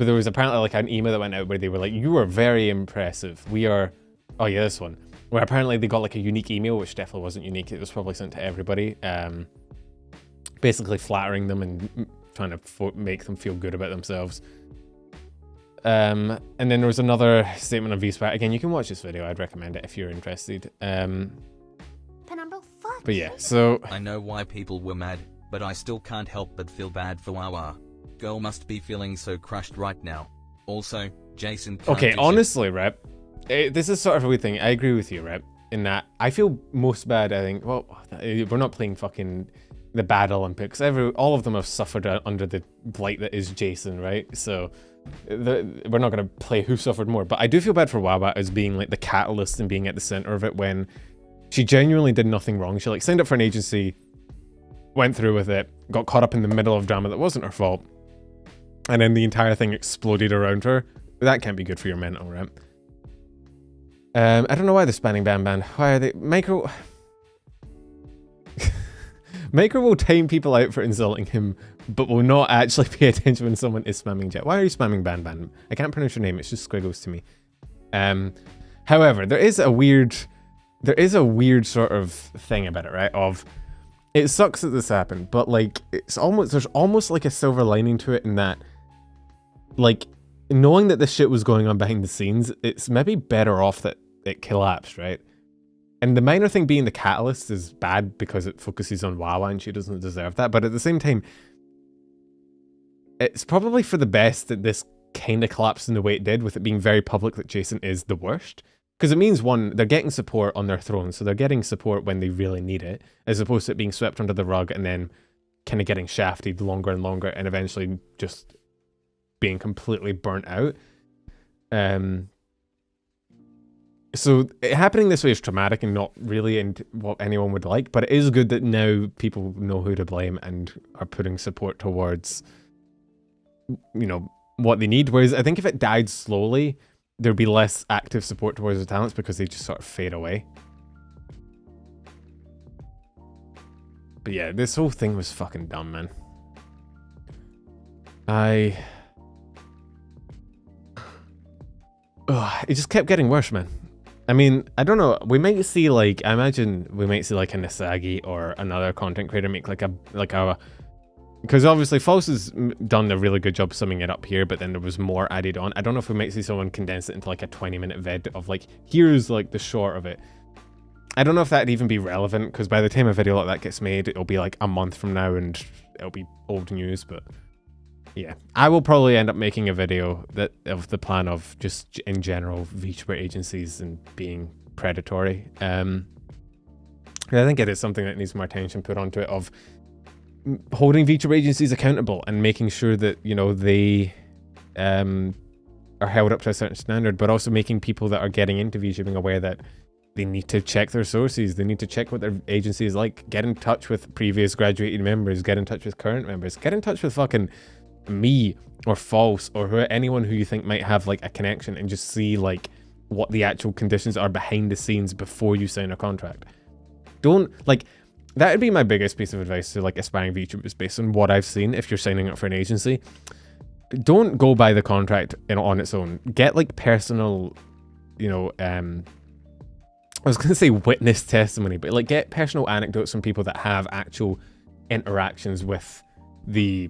there was apparently like an email that went out where they were like, you are very impressive. We are, oh yeah, this one. Where apparently they got like a unique email, which definitely wasn't unique. It was probably sent to everybody. Basically flattering them and trying to make them feel good about themselves. And then there was another statement on VSpot. Again, you can watch this video. I'd recommend it if you're interested. Penumbra, fuck But yeah, so I know why people were mad, but I still can't help but feel bad for Wawa. Girl must be feeling so crushed right now. Also, Jason can't okay, do honestly, Rep, this is sort of a weird thing. I agree with you, Rep, in that I feel most bad, I think, well, we're not playing fucking the Bad Olympics. All of them have suffered under the blight that is Jason, right? So we're not going to play who suffered more, but I do feel bad for Wawa as being like the catalyst and being at the center of it when she genuinely did nothing wrong. She like signed up for an agency, went through with it, got caught up in the middle of drama that wasn't her fault, and then the entire thing exploded around her. That can't be good for your mental, right? I don't know why they're spamming Ban. Why are they... Micro will time people out for insulting him, but will not actually pay attention when someone is spamming Jet. Why are you spamming Ban? I can't pronounce your name, it's just squiggles to me. However, there is a weird sort of thing about it, right? Of, it sucks that this happened, but like, there's almost like a silver lining to it in that, like, knowing that this shit was going on behind the scenes, it's maybe better off that it collapsed, right? And the minor thing being the catalyst is bad because it focuses on Wawa and she doesn't deserve that. But at the same time, it's probably for the best that this kind of collapsed in the way it did, with it being very public that Jason is the worst. Because it means, one, they're getting support on their throne, so they're getting support when they really need it, as opposed to it being swept under the rug and then kind of getting shafted longer and longer and eventually just being completely burnt out. So happening this way is traumatic and not really what anyone would like, but it is good that now people know who to blame and are putting support towards, you know, what they need. Whereas I think if it died slowly, there'd be less active support towards the talents because they just sort of fade away. But yeah, this whole thing was fucking dumb, man. It just kept getting worse, man. I mean, I don't know. We might see like, I imagine we might see like a Nasagi or another content creator make like a, because obviously False has done a really good job summing it up here, but then there was more added on. I don't know if we might see someone condense it into like a 20-minute vid of like, here's like the short of it. I don't know if that'd even be relevant, because by the time a video like that gets made, it'll be like a month from now and it'll be old news, but yeah. I will probably end up making a video of the plan of just in general VTuber agencies and being predatory. I think it is something that needs more attention put onto it, of holding VTuber agencies accountable and making sure that, you know, they are held up to a certain standard, but also making people that are getting into VTubing aware that they need to check their sources. They need to check what their agency is like. Get in touch with previous graduating members. Get in touch with current members. Get in touch with fucking me or False or anyone who you think might have like a connection, and just see like what the actual conditions are behind the scenes before you sign a contract. Don't like, that would be my biggest piece of advice to like aspiring VTubers based on what I've seen. If you're signing up for an agency, don't go by the contract on its own. Get like personal, you know, I was going to say witness testimony, but like get personal anecdotes from people that have actual interactions with the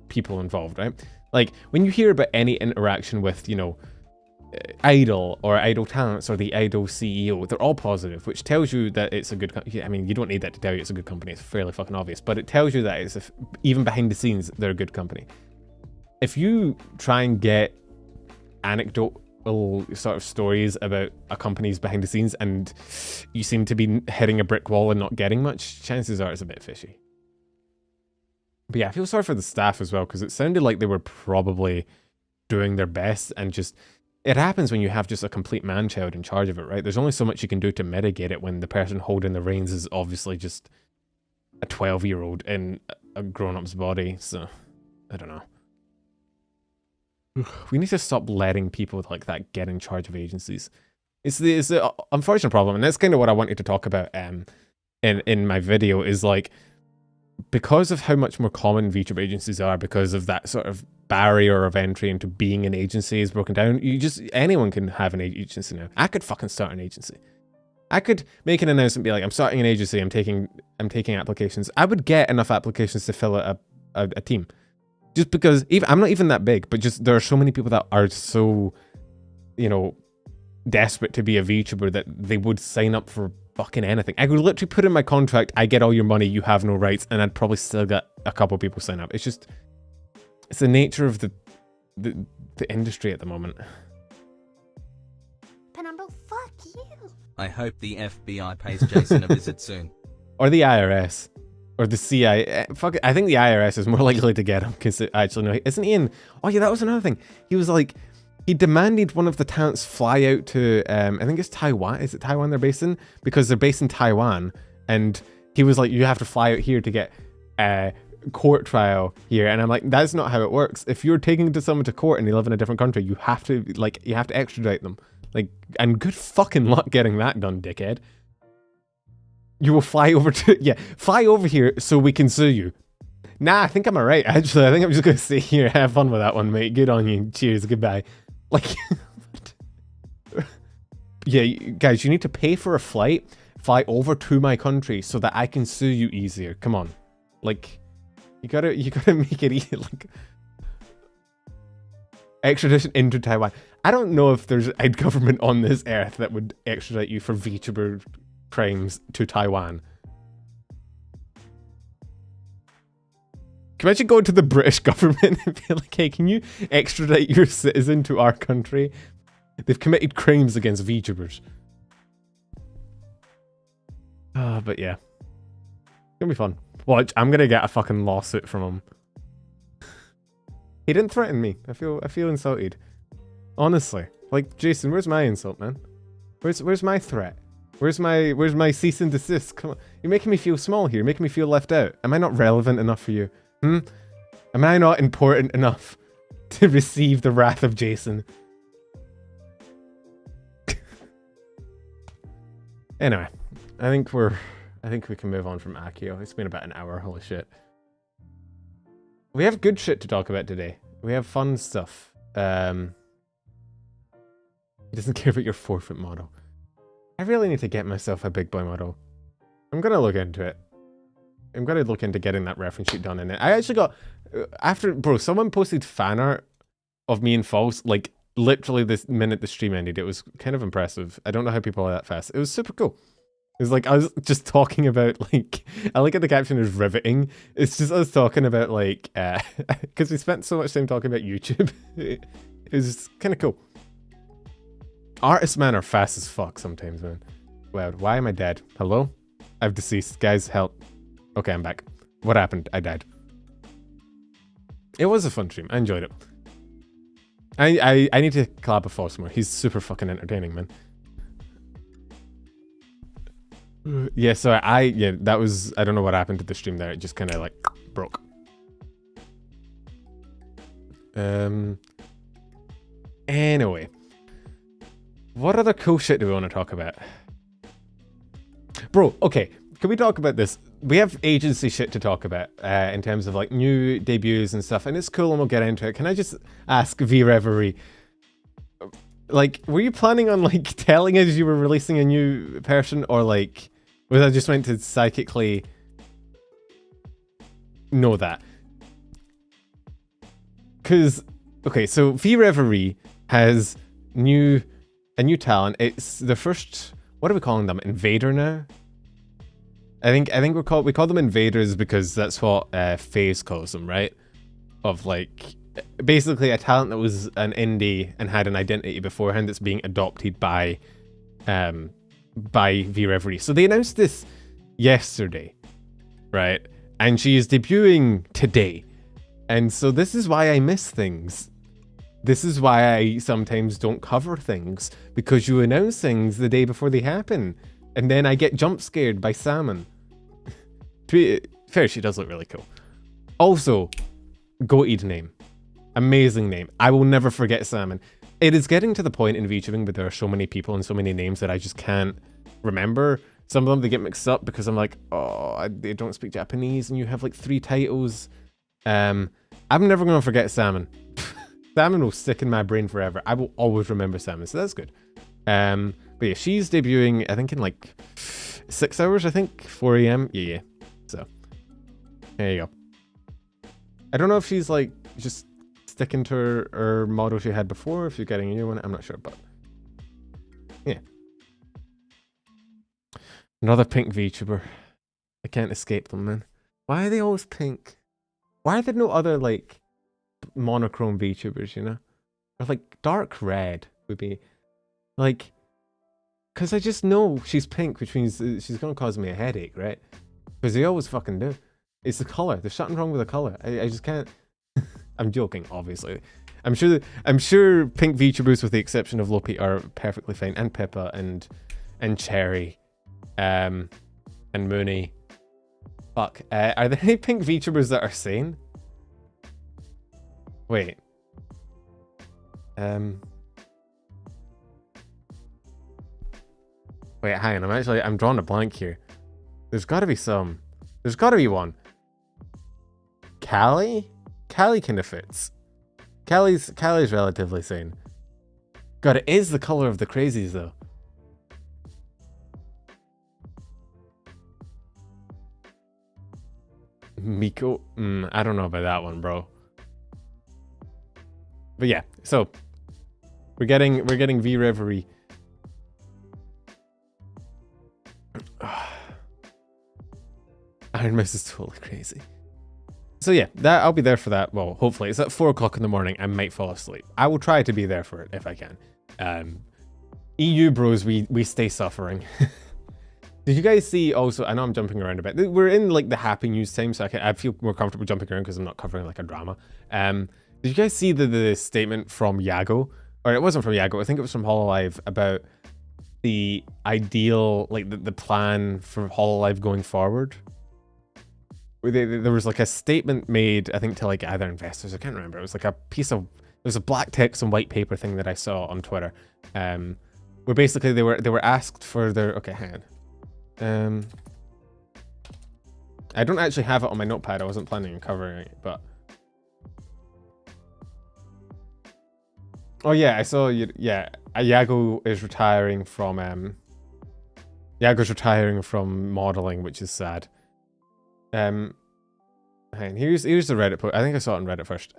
people involved, right? Like when you hear about any interaction with, you know, Idol or Idol Talents or the Idol CEO, they're all positive, which tells you that it's a good company. I mean, you don't need that to tell you it's a good company. It's fairly fucking obvious, but it tells you that it's even behind the scenes, they're a good company. If you try and get anecdotal sort of stories about a company's behind the scenes and you seem to be hitting a brick wall and not getting much, chances are it's a bit fishy. But yeah, I feel sorry for the staff as well, because it sounded like they were probably doing their best, and just, it happens when you have just a complete man-child in charge of it, right? There's only so much you can do to mitigate it when the person holding the reins is obviously just a 12-year-old in a grown-up's body, so I don't know. We need to stop letting people like that get in charge of agencies. It's the unfortunate problem, and that's kind of what I wanted to talk about in my video, is like, because of how much more common VTuber agencies are, because of that sort of barrier of entry into being an agency is broken down, anyone can have an agency now. I could fucking start an agency. I could make an announcement, be like, I'm starting an agency, I'm taking applications. I would get enough applications to fill a team. Just because, I'm not even that big, but just there are so many people that are so, you know, desperate to be a VTuber that they would sign up for fucking anything. I could literally put in my contract, I get all your money, you have no rights, and I'd probably still get a couple people sign up. It's just, it's the nature of the industry at the moment. Penumbra, fuck you. I hope the FBI pays Jason a visit soon. Or the IRS. Or the CIA. Fuck it. I think the IRS is more likely to get him, because actually, no, isn't he in? Oh yeah, that was another thing. He was like, he demanded one of the talents fly out to, I think it's Taiwan. Is it Taiwan they're based in? Because they're based in Taiwan. And he was like, you have to fly out here to get a court trial here. And I'm like, that's not how it works. If you're taking someone to court and they live in a different country, you have to extradite them. Like, and good fucking luck getting that done, dickhead. You will fly over here so we can sue you. Nah, I think I'm alright, actually. I think I'm just gonna stay here. Have fun with that one, mate. Good on you. Cheers, goodbye. Like, yeah, guys, you need to pay for a flight, fly over to my country so that I can sue you easier. Come on. Like, you gotta make it easy. Like, extradition into Taiwan. I don't know if there's a government on this earth that would extradite you for VTuber crimes to Taiwan. Can you imagine going to the British government and be like, hey, can you extradite your citizen to our country? They've committed crimes against VTubers. But yeah. It's gonna be fun. Watch, I'm gonna get a fucking lawsuit from him. He didn't threaten me. I feel insulted. Honestly. Like, Jason, where's my insult, man? Where's my threat? Where's my cease and desist? Come on. You're making me feel small here. You're making me feel left out. Am I not relevant enough for you? Am I not important enough to receive the wrath of Jason? Anyway, I think we can move on from Akio. It's been about an hour. Holy shit. We have good shit to talk about today. We have fun stuff. He doesn't care about your forfeit model. I really need to get myself a big boy model. I'm gonna look into it. I'm gonna look into getting that reference sheet done in it. I actually got, someone posted fan art of me and False, like, literally this minute the stream ended. It was kind of impressive. I don't know how people are that fast. It was super cool. It's like I was just talking about like I like at the caption is riveting. It's just us talking about like because we spent so much time talking about YouTube. It was kind of cool. Artists, man, are fast as fuck sometimes, man. Wow, why am I dead? Hello? I've deceased. Guys, help. Okay, I'm back. What happened? I died. It was a fun stream. I enjoyed it. I need to collab with Foss more. He's super fucking entertaining, man. Yeah, so that was, I don't know what happened to the stream there. It just kind of like broke. Anyway. What other cool shit do we want to talk about? Bro, okay. Can we talk about this? We have agency shit to talk about in terms of like new debuts and stuff, and it's cool and we'll get into it. Can I just ask Vreverie, like, were you planning on like telling us you were releasing a new person, or like was I just meant to psychically know that? Because, okay, so Vreverie has a new talent. It's the first, what are we calling them? Invader now? I think we call them invaders because that's what FaZe calls them, right? Of like basically a talent that was an indie and had an identity beforehand that's being adopted by Vreverie. So they announced this yesterday, right? And she is debuting today. And so this is why I miss things. This is why I sometimes don't cover things, because you announce things the day before they happen. And then I get jump scared by Salmon. Fair, she does look really cool. Also, goated name. Amazing name. I will never forget Salmon. It is getting to the point in VTubing where there are so many people and so many names that I just can't remember. Some of them, they get mixed up because I'm like, oh, they don't speak Japanese and you have like 3 titles. I'm never going to forget Salmon. Salmon will stick in my brain forever. I will always remember Salmon, so that's good. But yeah, she's debuting, I think in like 6 hours, I think, 4 AM. Yeah. So, there you go. I don't know if she's like just sticking to her model she had before, if she's getting a new one, I'm not sure, but yeah. Another pink VTuber. I can't escape them, man. Why are they always pink? Why are there no other like monochrome VTubers, you know? Or like dark red would be like, because I just know she's pink, which means she's gonna cause me a headache, right? Because they always fucking do. It's the color. There's something wrong with the color. I just can't. I'm joking, obviously. I'm sure pink VTubers, with the exception of Lopi, are perfectly fine, and Pippa and Cherry, and Mooney. Fuck. Are there any pink VTubers that are sane? Wait. Wait, hang on. I'm drawing a blank here. There's got to be some. There's got to be one. Callie? Callie kind of fits. Callie's relatively sane. God, it is the color of the crazies though. Miko? I don't know about that one, bro. But yeah, so we're getting Vreverie. Iron Mouse is totally crazy. So yeah, I'll be there for that. Well, hopefully. It's at 4 o'clock in the morning. I might fall asleep. I will try to be there for it if I can. EU bros, we stay suffering. Did you guys see also, I know I'm jumping around a bit. We're in like the happy news time, so I feel more comfortable jumping around because I'm not covering like a drama. Did you guys see the statement from Yago? Or it wasn't from Yago, I think it was from hololive about the ideal, like the plan for hololive going forward. There was like a statement made, I think, to like either investors, I can't remember. It was like a piece of, it was a black text and white paper thing that I saw on Twitter. Where basically they were asked for their, okay, hang on. I don't actually have it on my notepad. I wasn't planning on covering it, but oh yeah, I saw you. Yeah, Yago is retiring from Yago's retiring from modeling, which is sad. Hang on, here's the Reddit post. I think I saw it on Reddit first.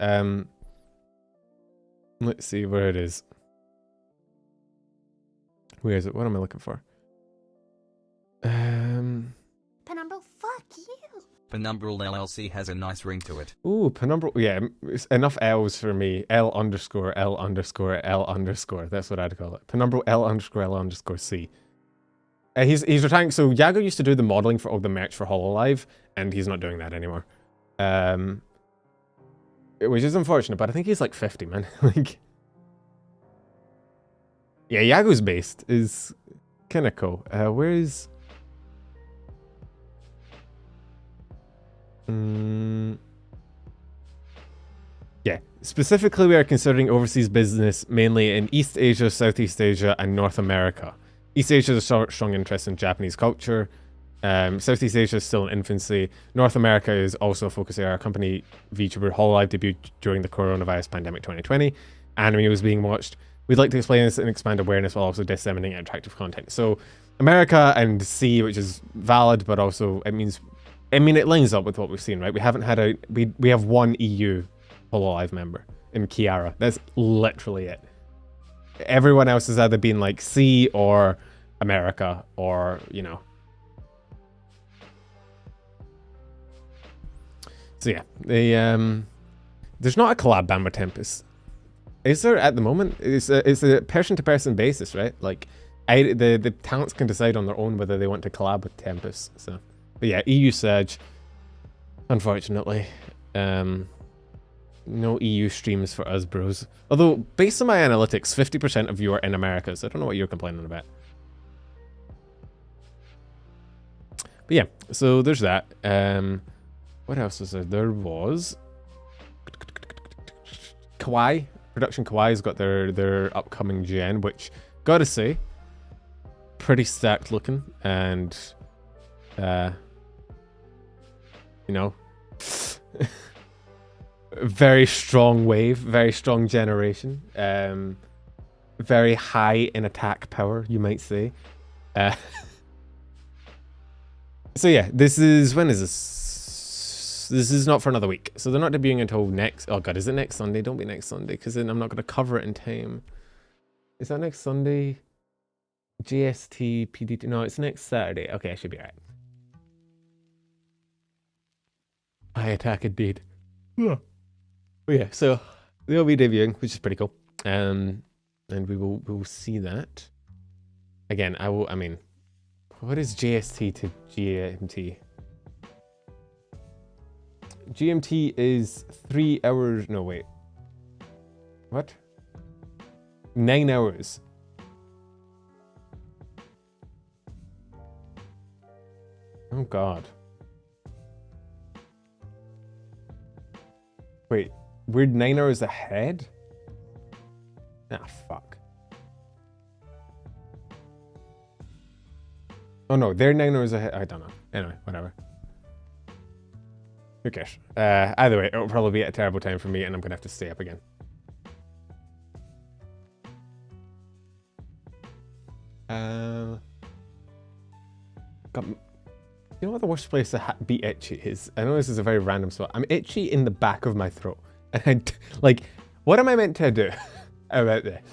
Let's see where it is. Where is it? What am I looking for? Penumbral LLC has a nice ring to it. Ooh, penumbral. Yeah, it's enough L's for me. L underscore L underscore L underscore. That's what I'd call it. Penumbral L underscore L underscore C. He's retiring. So Yago used to do the modeling for all the merch for Hololive, and he's not doing that anymore. Which is unfortunate, but I think he's like 50, man. Like, yeah, Yago's based is kind of cool. Where is? Yeah, specifically we are considering overseas business mainly in East Asia, Southeast Asia, and North America. East Asia has a strong interest in Japanese culture. Southeast Asia is still in infancy. North America is also a focus area. Our company Vtuber hololive debuted during the coronavirus pandemic 2020. Anime was being watched. We'd like to explain this and expand awareness while also disseminating attractive content. So America and C, which is valid, but also it lines up with what we've seen, right? We haven't had we have one EU hololive member in Kiara. That's literally it. Everyone else has either been like C or America or, you know. So yeah, there's not a collab ban with Tempest. Is there at the moment? It's a person-to-person basis, right? Like, the talents can decide on their own whether they want to collab with Tempest. So, but yeah, EU Surge. Unfortunately, no EU streams for us, bros. Although, based on my analytics, 50% of you are in America, so I don't know what you're complaining about. But yeah, so there's that. What else was there? There was Kawaii. Production Kawaii's got their upcoming gen, which, gotta say, pretty stacked looking, and you know, very strong wave, very strong generation, very high in attack power, you might say. So yeah, this is, when is this? This is not for another week. So they're not debuting until next, oh god, is it next Sunday? Don't be next Sunday, because then I'm not going to cover it in time. Is that next Sunday? GST, PDT, no, it's next Saturday. Okay, I should be alright. High attack indeed. Yeah. But yeah, so they'll be debuting, which is pretty cool. And we will see that. Again, I mean, what is JST to GMT? GMT is 3 hours. No, wait. What? 9 hours. Oh, God. Wait, we're 9 hours ahead? Ah, fuck. Oh, no, they're 9 hours ahead. I don't know. Anyway, whatever. Who cares? Either way, it'll probably be a terrible time for me, and I'm gonna have to stay up again. You know what the worst place to be itchy is? I know this is a very random spot. I'm itchy in the back of my throat, and like, what am I meant to do about this?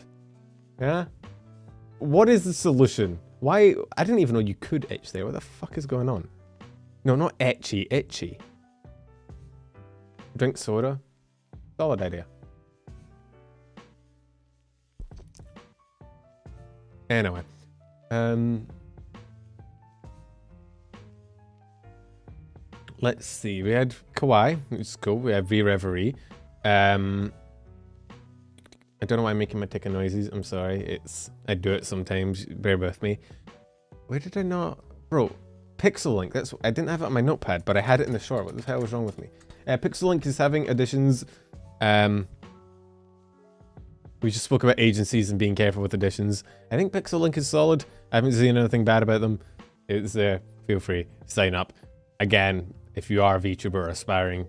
Yeah. What is the solution? Why? I didn't even know you could itch there. What the fuck is going on? No, not itchy. Itchy. Drink soda. Solid idea. Anyway. Let's see. We had Kawaii, which is cool. We have Vreverie. I don't know why I'm making my ticking noises. I'm sorry. I do it sometimes. Bear with me. Where did I not? Bro, Pixel Link. I didn't have it on my notepad, but I had it in the short. What the hell was wrong with me? Pixel Link is having additions. We just spoke about agencies and being careful with additions. I think Pixel Link is solid. I haven't seen anything bad about them. It's feel free, sign up. Again, if you are a VTuber aspiring,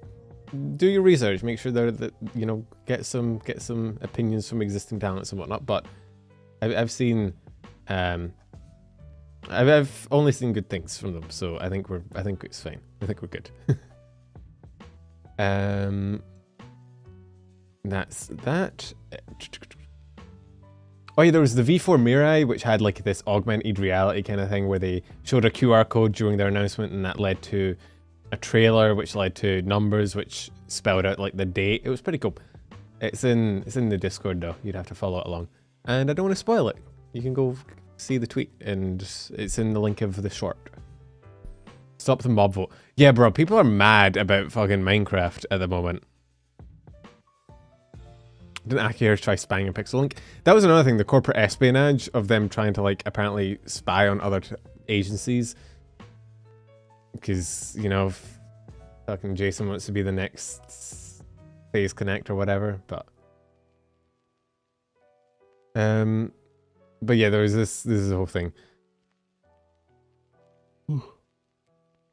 do your research. Make sure that you know, get some opinions from existing talents and whatnot. But I've seen, I've only seen good things from them, so I think it's fine. I think we're good. That's that. Oh yeah, there was the V4 Mirai, which had like this augmented reality kind of thing where they showed a QR code during their announcement, and that led to a trailer which led to numbers which spelled out like the date. It was pretty cool. It's in the Discord though. You'd have to follow it along. And I don't want to spoil it. You can go see the tweet and it's in the link of the short. Stop the mob vote. Yeah, bro, people are mad about fucking Minecraft at the moment. Didn't AkioAir try spying on Pixel Link? That was another thing, the corporate espionage of them trying to like apparently spy on other agencies. Because, you know, fucking Jason wants to be the next Phase Connect or whatever, but yeah, there was this whole thing.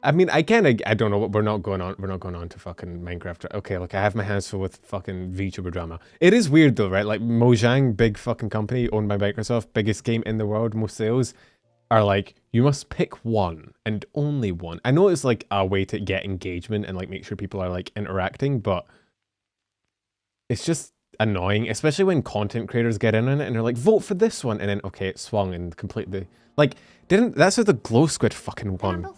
I mean, I don't know what we're not going on to fucking Minecraft. Okay, look, I have my hands full with fucking VTuber drama. It is weird though, right? Like Mojang, big fucking company owned by Microsoft, biggest game in the world, most sales, are like, you must pick one and only one. I know it's like a way to get engagement and like make sure people are like interacting, but it's just annoying, especially when content creators get in on it and they're like, vote for this one, and then okay, it swung and completely like that's how the glow squid fucking won.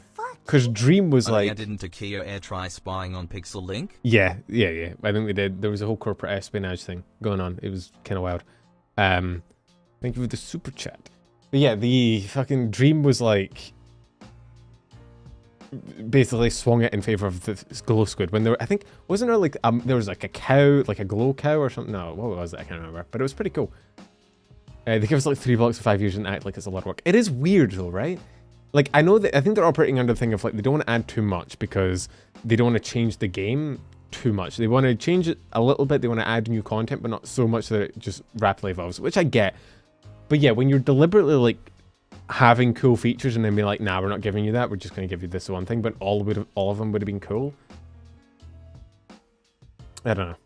Because Dream was like, didn't Akio Air try spying on Pixel Link? Yeah. I think they did. There was a whole corporate espionage thing going on. It was kind of wild. Thank you for the super chat. But yeah, the fucking Dream was like basically swung it in favor of the glow squid when there were, I think, wasn't there like there was like a cow, like a glow cow or something? No, what was it? I can't remember. But it was pretty cool. They give us like 3 blocks for 5 years and act like it's a lot of work. It is weird though, right? Like, I know that, I think they're operating under the thing of like, they don't want to add too much because they don't want to change the game too much. They want to change it a little bit. They want to add new content, but not so much that it just rapidly evolves, which I get. But yeah, when you're deliberately like having cool features and then be like, nah, we're not giving you that. We're just going to give you this one thing, but all of them would have been cool. I don't know.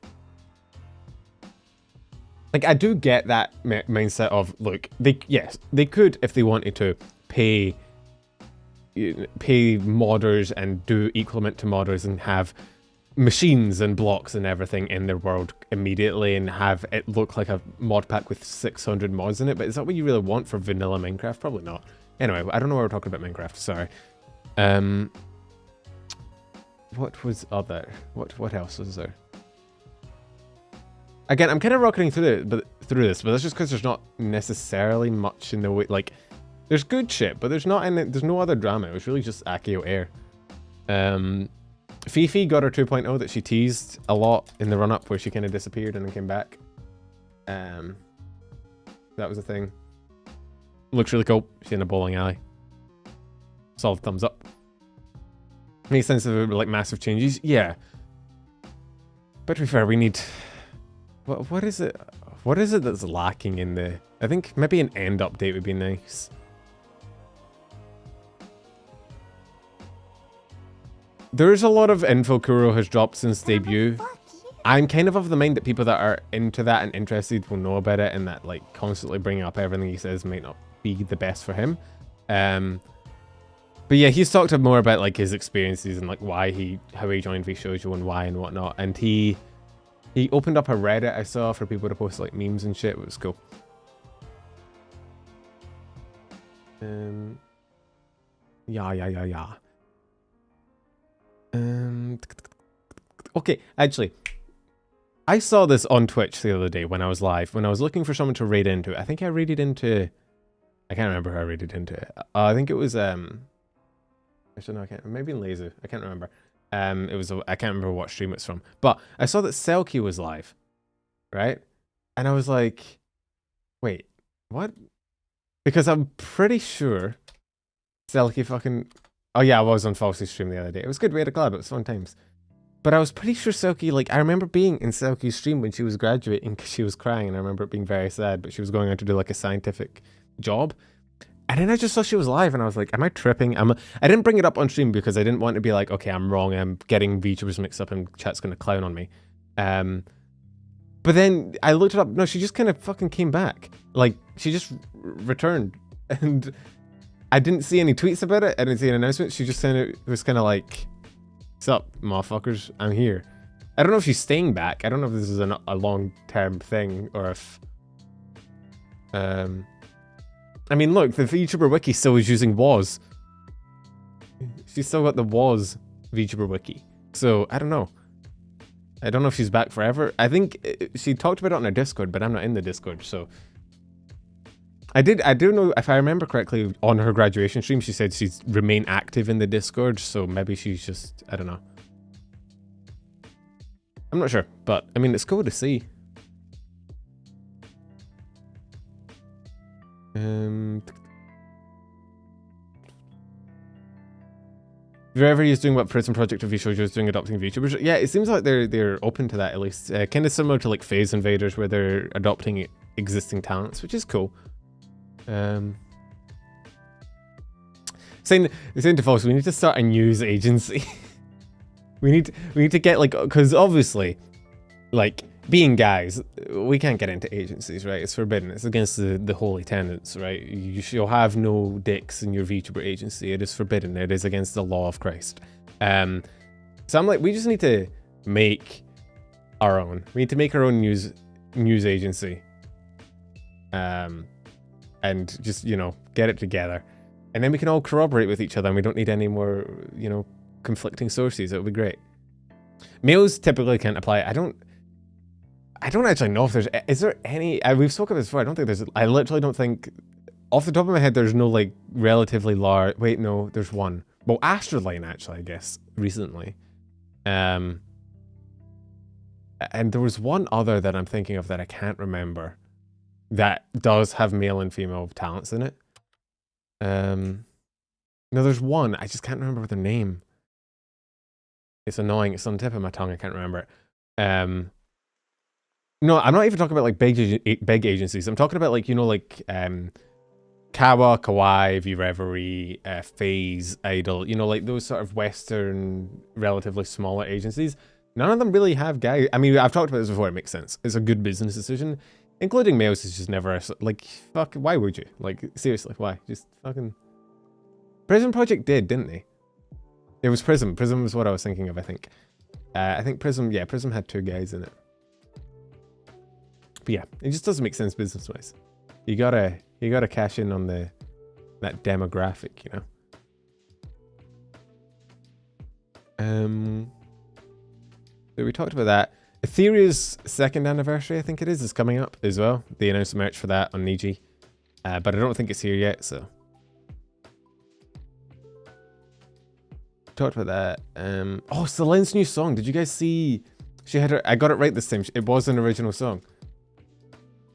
Like, I do get that mindset of, look, yes, they could, if they wanted to, pay modders and do equipment to modders and have machines and blocks and everything in their world immediately and have it look like a mod pack with 600 mods in it. But is that what you really want for vanilla Minecraft? Probably not. Anyway, I don't know why we're talking about Minecraft. Sorry. What was other? What else was there? Again, I'm kind of rocketing through this, but that's just because there's not necessarily much in the way. Like, there's good shit, but there's no other drama. It was really just Akio Air. Fifi got her 2.0 that she teased a lot in the run-up where she kind of disappeared and then came back. That was a thing. Looks really cool. She's in a bowling alley. Solid thumbs up. Makes sense of like massive changes. Yeah. But to be fair, we need... What is it? What is it that's lacking in the... I think maybe an end update would be nice. There's a lot of info Kuro has dropped since debut. I'm kind of the mind that people that are into that and interested will know about it, and that like constantly bringing up everything he says might not be the best for him. But yeah, he's talked more about like his experiences and like how he joined vshojo and why and whatnot. And he opened up a Reddit I saw for people to post like memes and shit. It was cool. Yeah. Okay, actually, I saw this on Twitch the other day when I was live, when I was looking for someone to raid into. I think I raided into... I can't remember who I raided into. I think it was... Actually, no, I can't... Maybe in Lazu. I can't remember. It was... I can't remember what stream it's from. But I saw that Selkie was live, right? And I was like, wait, what? Because I'm pretty sure Selkie fucking... Oh yeah, I was on Falsy's stream the other day. It was good, we had a collab, it was fun times. But I was pretty sure Selkie, like, I remember being in Selkie's stream when she was graduating because she was crying, and I remember it being very sad, but she was going on to do like a scientific job. And then I just saw she was live and I was like, am I tripping? I didn't bring it up on stream because I didn't want to be like, okay, I'm wrong, I'm getting VTubers mixed up and chat's going to clown on me. But then I looked it up, no, she just kind of fucking came back. Like, she just returned. And I didn't see any tweets about it. I didn't see an announcement. She just was kind of like, what's up, motherfuckers? I'm here. I don't know if she's staying back. I don't know if this is a long-term thing or if... I mean, look, the VTuber wiki still is using WAS. She's still got the WAS VTuber wiki. So I don't know. I don't know if she's back forever. I think she talked about it on her Discord, but I'm not in the Discord, so. I do know, if I remember correctly, on her graduation stream, she said she's remain active in the Discord, so maybe she's just, I don't know. I'm not sure, but I mean, it's cool to see. Vreverie is doing what Prison Project of vshojo is doing, adopting VTubers. Yeah, it seems like they're open to that at least. Kind of similar to like Phase Invaders, where they're adopting existing talents, which is cool. Saying to folks, we need to start a news agency. we need to get like, because obviously, like being guys, we can't get into agencies, right? It's forbidden. It's against the holy tenets, right? You'll have no dicks in your VTuber agency. It is forbidden. It is against the law of Christ. So I'm like, we just need to make our own. We need to make our own news agency. And just, you know, get it together. And then we can all corroborate with each other and we don't need any more, you know, conflicting sources. It would be great. Males typically can't apply. I don't actually know if is there any, we've spoken about this before, I literally don't think, off the top of my head, there's no like relatively large, wait, no, there's one. Well, Astroline actually, I guess, recently. And there was one other that I'm thinking of that I can't remember. That does have male and female talents in it. No, there's one. I just can't remember their name. It's annoying. It's on the tip of my tongue. I can't remember it. No, I'm not even talking about like big agencies. I'm talking about like, you know, like Kawa, Kawaii, Vreverie, FaZe, Idol. You know, like those sort of Western, relatively smaller agencies. None of them really have guys. I mean, I've talked about this before. It makes sense. It's a good business decision. Including males is just never, like, fuck, why would you? Like, seriously, why? Just fucking... Prison Project didn't they? It was Prism. Prism was what I was thinking of, I think. I think Prism, yeah, Prism had 2 guys in it. But yeah, it just doesn't make sense business-wise. You gotta cash in on that demographic, you know? So we talked about that. Etherea's 2nd anniversary, I think it is coming up as well. They announced the merch for that on Niji. But I don't think it's here yet, so. Talked about that. Oh, Celine's new song. Did you guys see? She had I got it right this time. It was an original song.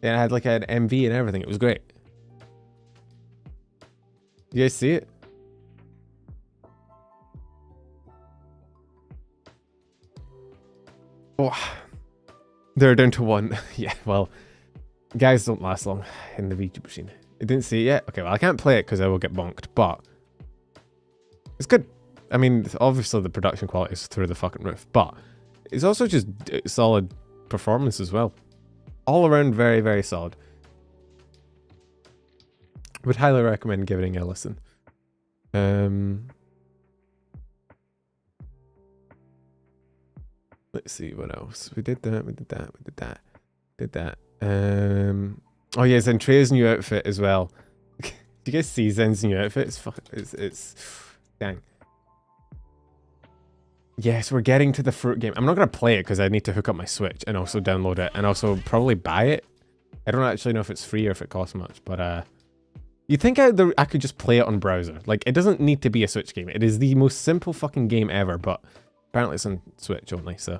Yeah, it had like an MV and everything. It was great. You guys see it? Oh, they're down to 1. Yeah, well, guys don't last long in the VTuber scene. I didn't see it yet. Okay, well, I can't play it because I will get bonked, but it's good. I mean, obviously the production quality is through the fucking roof, but it's also just solid performance as well. All around very, very solid. Would highly recommend giving it a listen. Let's see what else. We did that. Did that. Oh yeah, Zentreya's new outfit as well. Do you guys see Zen's new outfit? It's dang. Yes, we're getting to the fruit game. I'm not gonna play it because I need to hook up my Switch and also download it and also probably buy it. I don't actually know if it's free or if it costs much, but you think I could just play it on browser? Like, it doesn't need to be a Switch game. It is the most simple fucking game ever, but apparently it's on Switch only, so.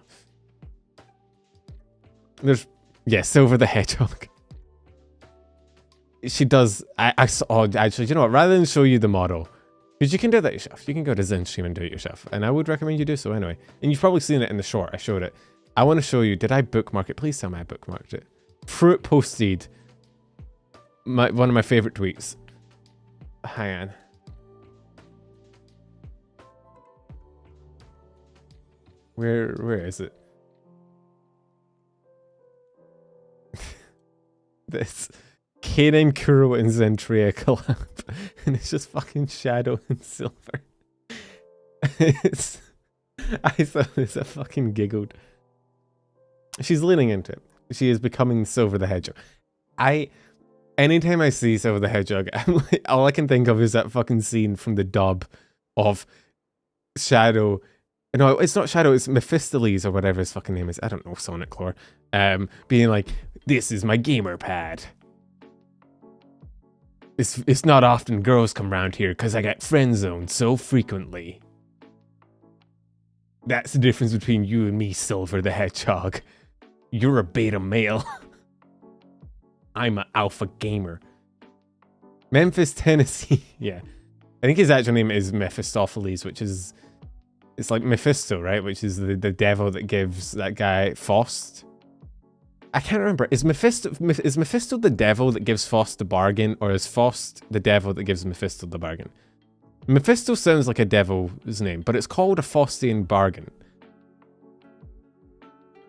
There's, yeah, Silver the Hedgehog. She does, oh, actually, you know what? Rather than show you the model, because you can do that yourself. You can go to Zen stream and do it yourself. And I would recommend you do so anyway. And you've probably seen it in the short. I showed it. I want to show you, did I bookmark it? Please tell me I bookmarked it. Fruit posted one of my favorite tweets. Hang on. Where is it? This Kaden, Kuro, and Zentreya collab, and it's just fucking Shadow and Silver. I saw this, I fucking giggled. She's leaning into it. She is becoming Silver the Hedgehog. Anytime I see Silver the Hedgehog, I'm like, all I can think of is that fucking scene from the dub of Shadow No, it's not Shadow, it's Mephistopheles or whatever his fucking name is. I don't know Sonic lore. Being like, this is my gamer pad. It's not often girls come round here because I get friend zoned so frequently. That's the difference between you and me, Silver the Hedgehog. You're a beta male. I'm an alpha gamer. Memphis, Tennessee. Yeah. I think his actual name is Mephistopheles, which is... It's like Mephisto, right? Which is the devil that gives that guy Faust. I can't remember. Is Mephisto the devil that gives Faust the bargain? Or is Faust the devil that gives Mephisto the bargain? Mephisto sounds like a devil's name, but it's called a Faustian bargain.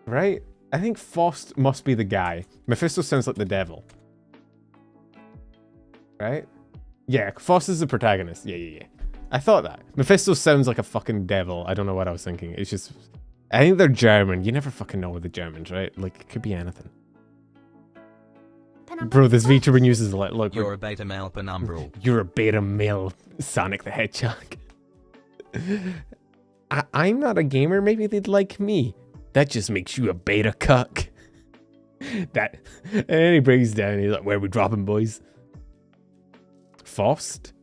Right? I think Faust must be the guy. Mephisto sounds like the devil. Right? Yeah, Faust is the protagonist. Yeah. I thought that. Mephisto sounds like a fucking devil. I don't know what I was thinking. It's just... I think they're German. You never fucking know with the Germans, right? Like, it could be anything. Bro, this Vtuber news is like, look... You're a beta male penumbral. You're a beta male Sonic the Hedgehog. I'm not a gamer. Maybe they'd like me. That just makes you a beta cuck. That... And then he breaks down. He's like, where are we dropping, boys? Faust?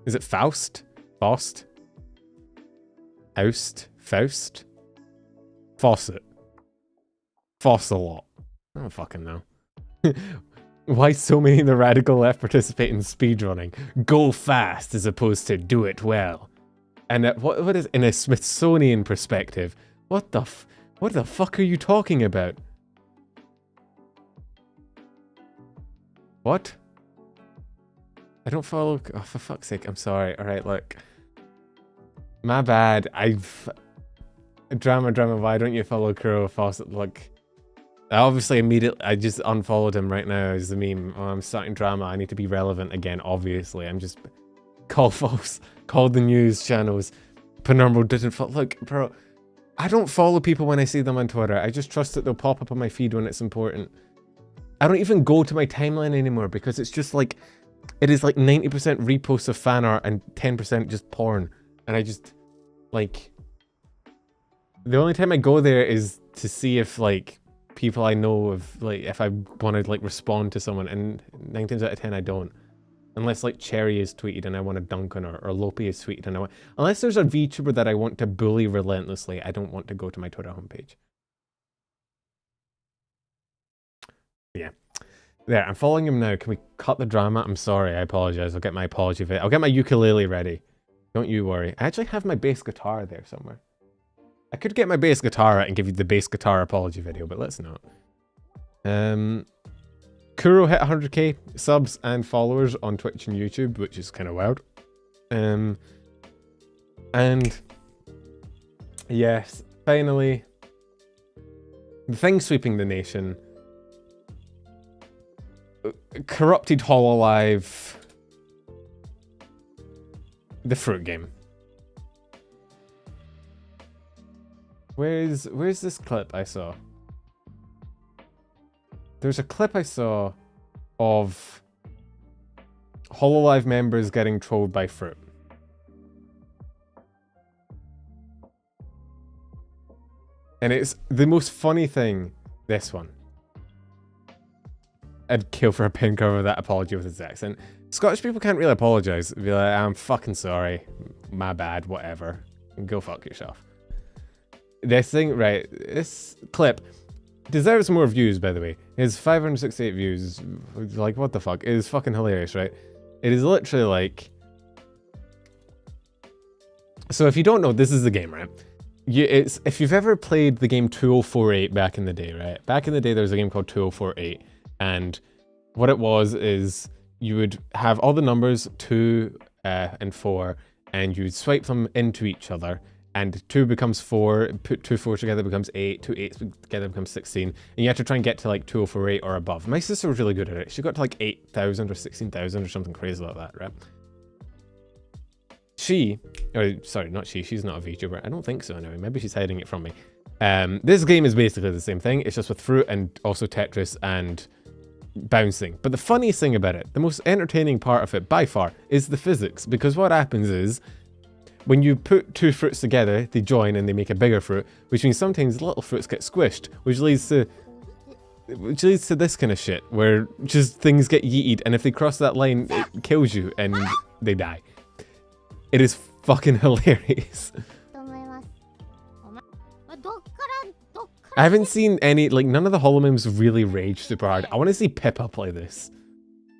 Is it Faust? Faust? Oust? Faust? Faucet. Fossilot. I don't fucking know. Why so many in the radical left participate in speedrunning? Go fast as opposed to do it well. And what is in a Smithsonian perspective? What the fuck are you talking about? What? I don't follow. Oh, for fuck's sake! I'm sorry. All right, look. My bad. Drama. Why don't you follow Kuro Fawcett? Look, I obviously I just unfollowed him right now as the meme. Oh, I'm starting drama. I need to be relevant again. Obviously, I'm just call false. Call the news channels. Penumbral didn't follow. Look, bro. I don't follow people when I see them on Twitter. I just trust that they'll pop up on my feed when it's important. I don't even go to my timeline anymore because it's just like, it is like 90% reposts of fan art and 10% just porn. And I just, like, the only time I go there is to see if, like, people I know, if I want to, like, respond to someone. And 9 times out of 10, I don't. Unless, like, Cherry is tweeted and I want to dunk on her, or Lopi is tweeted and I want... Unless there's a VTuber that I want to bully relentlessly, I don't want to go to my Twitter homepage. Yeah. There, I'm following him now. Can we cut the drama? I'm sorry, I apologize. I'll get my apology video. I'll get my ukulele ready. Don't you worry. I actually have my bass guitar there somewhere. I could get my bass guitar out and give you the bass guitar apology video, but let's not. Kuro hit 100k subs and followers on Twitch and YouTube, which is kind of wild. And yes, finally, the thing sweeping the nation. Corrupted hololive. The fruit game. Where's this clip I saw? There's a clip I saw of hololive members getting trolled by fruit. And it's the most funny thing, this one. I'd kill for a pin cover of that apology with his accent. Scottish people can't really apologise. Be like, I'm fucking sorry. My bad, whatever. Go fuck yourself. This thing, right, this clip deserves more views, by the way. It has 568 views. Like, what the fuck? It is fucking hilarious, right? It is literally like... So if you don't know, this is the game, right? If you've ever played the game 2048 back in the day, right? Back in the day, there was a game called 2048. And what it was is you would have all the numbers 2 and 4, and you would swipe them into each other. And 2 becomes 4, put 2 4s together becomes 8, 2 8s together becomes 16. And you have to try and get to like 2048 or above. My sister was really good at it. She got to like 8,000 or 16,000 or something crazy like that, right? Sorry, not she, she's not a VTuber. I don't think so anyway. Maybe she's hiding it from me. This game is basically the same thing. It's just with fruit and also Tetris and bouncing. But the funniest thing about it, the most entertaining part of it by far, is the physics. Because what happens is, when you put two fruits together, they join and they make a bigger fruit, which means sometimes little fruits get squished, which leads to this kind of shit, where just things get yeeted, and if they cross that line, it kills you, and they die. It is fucking hilarious. I haven't seen any, like, none of the holomims really rage super hard. I want to see Pippa play this.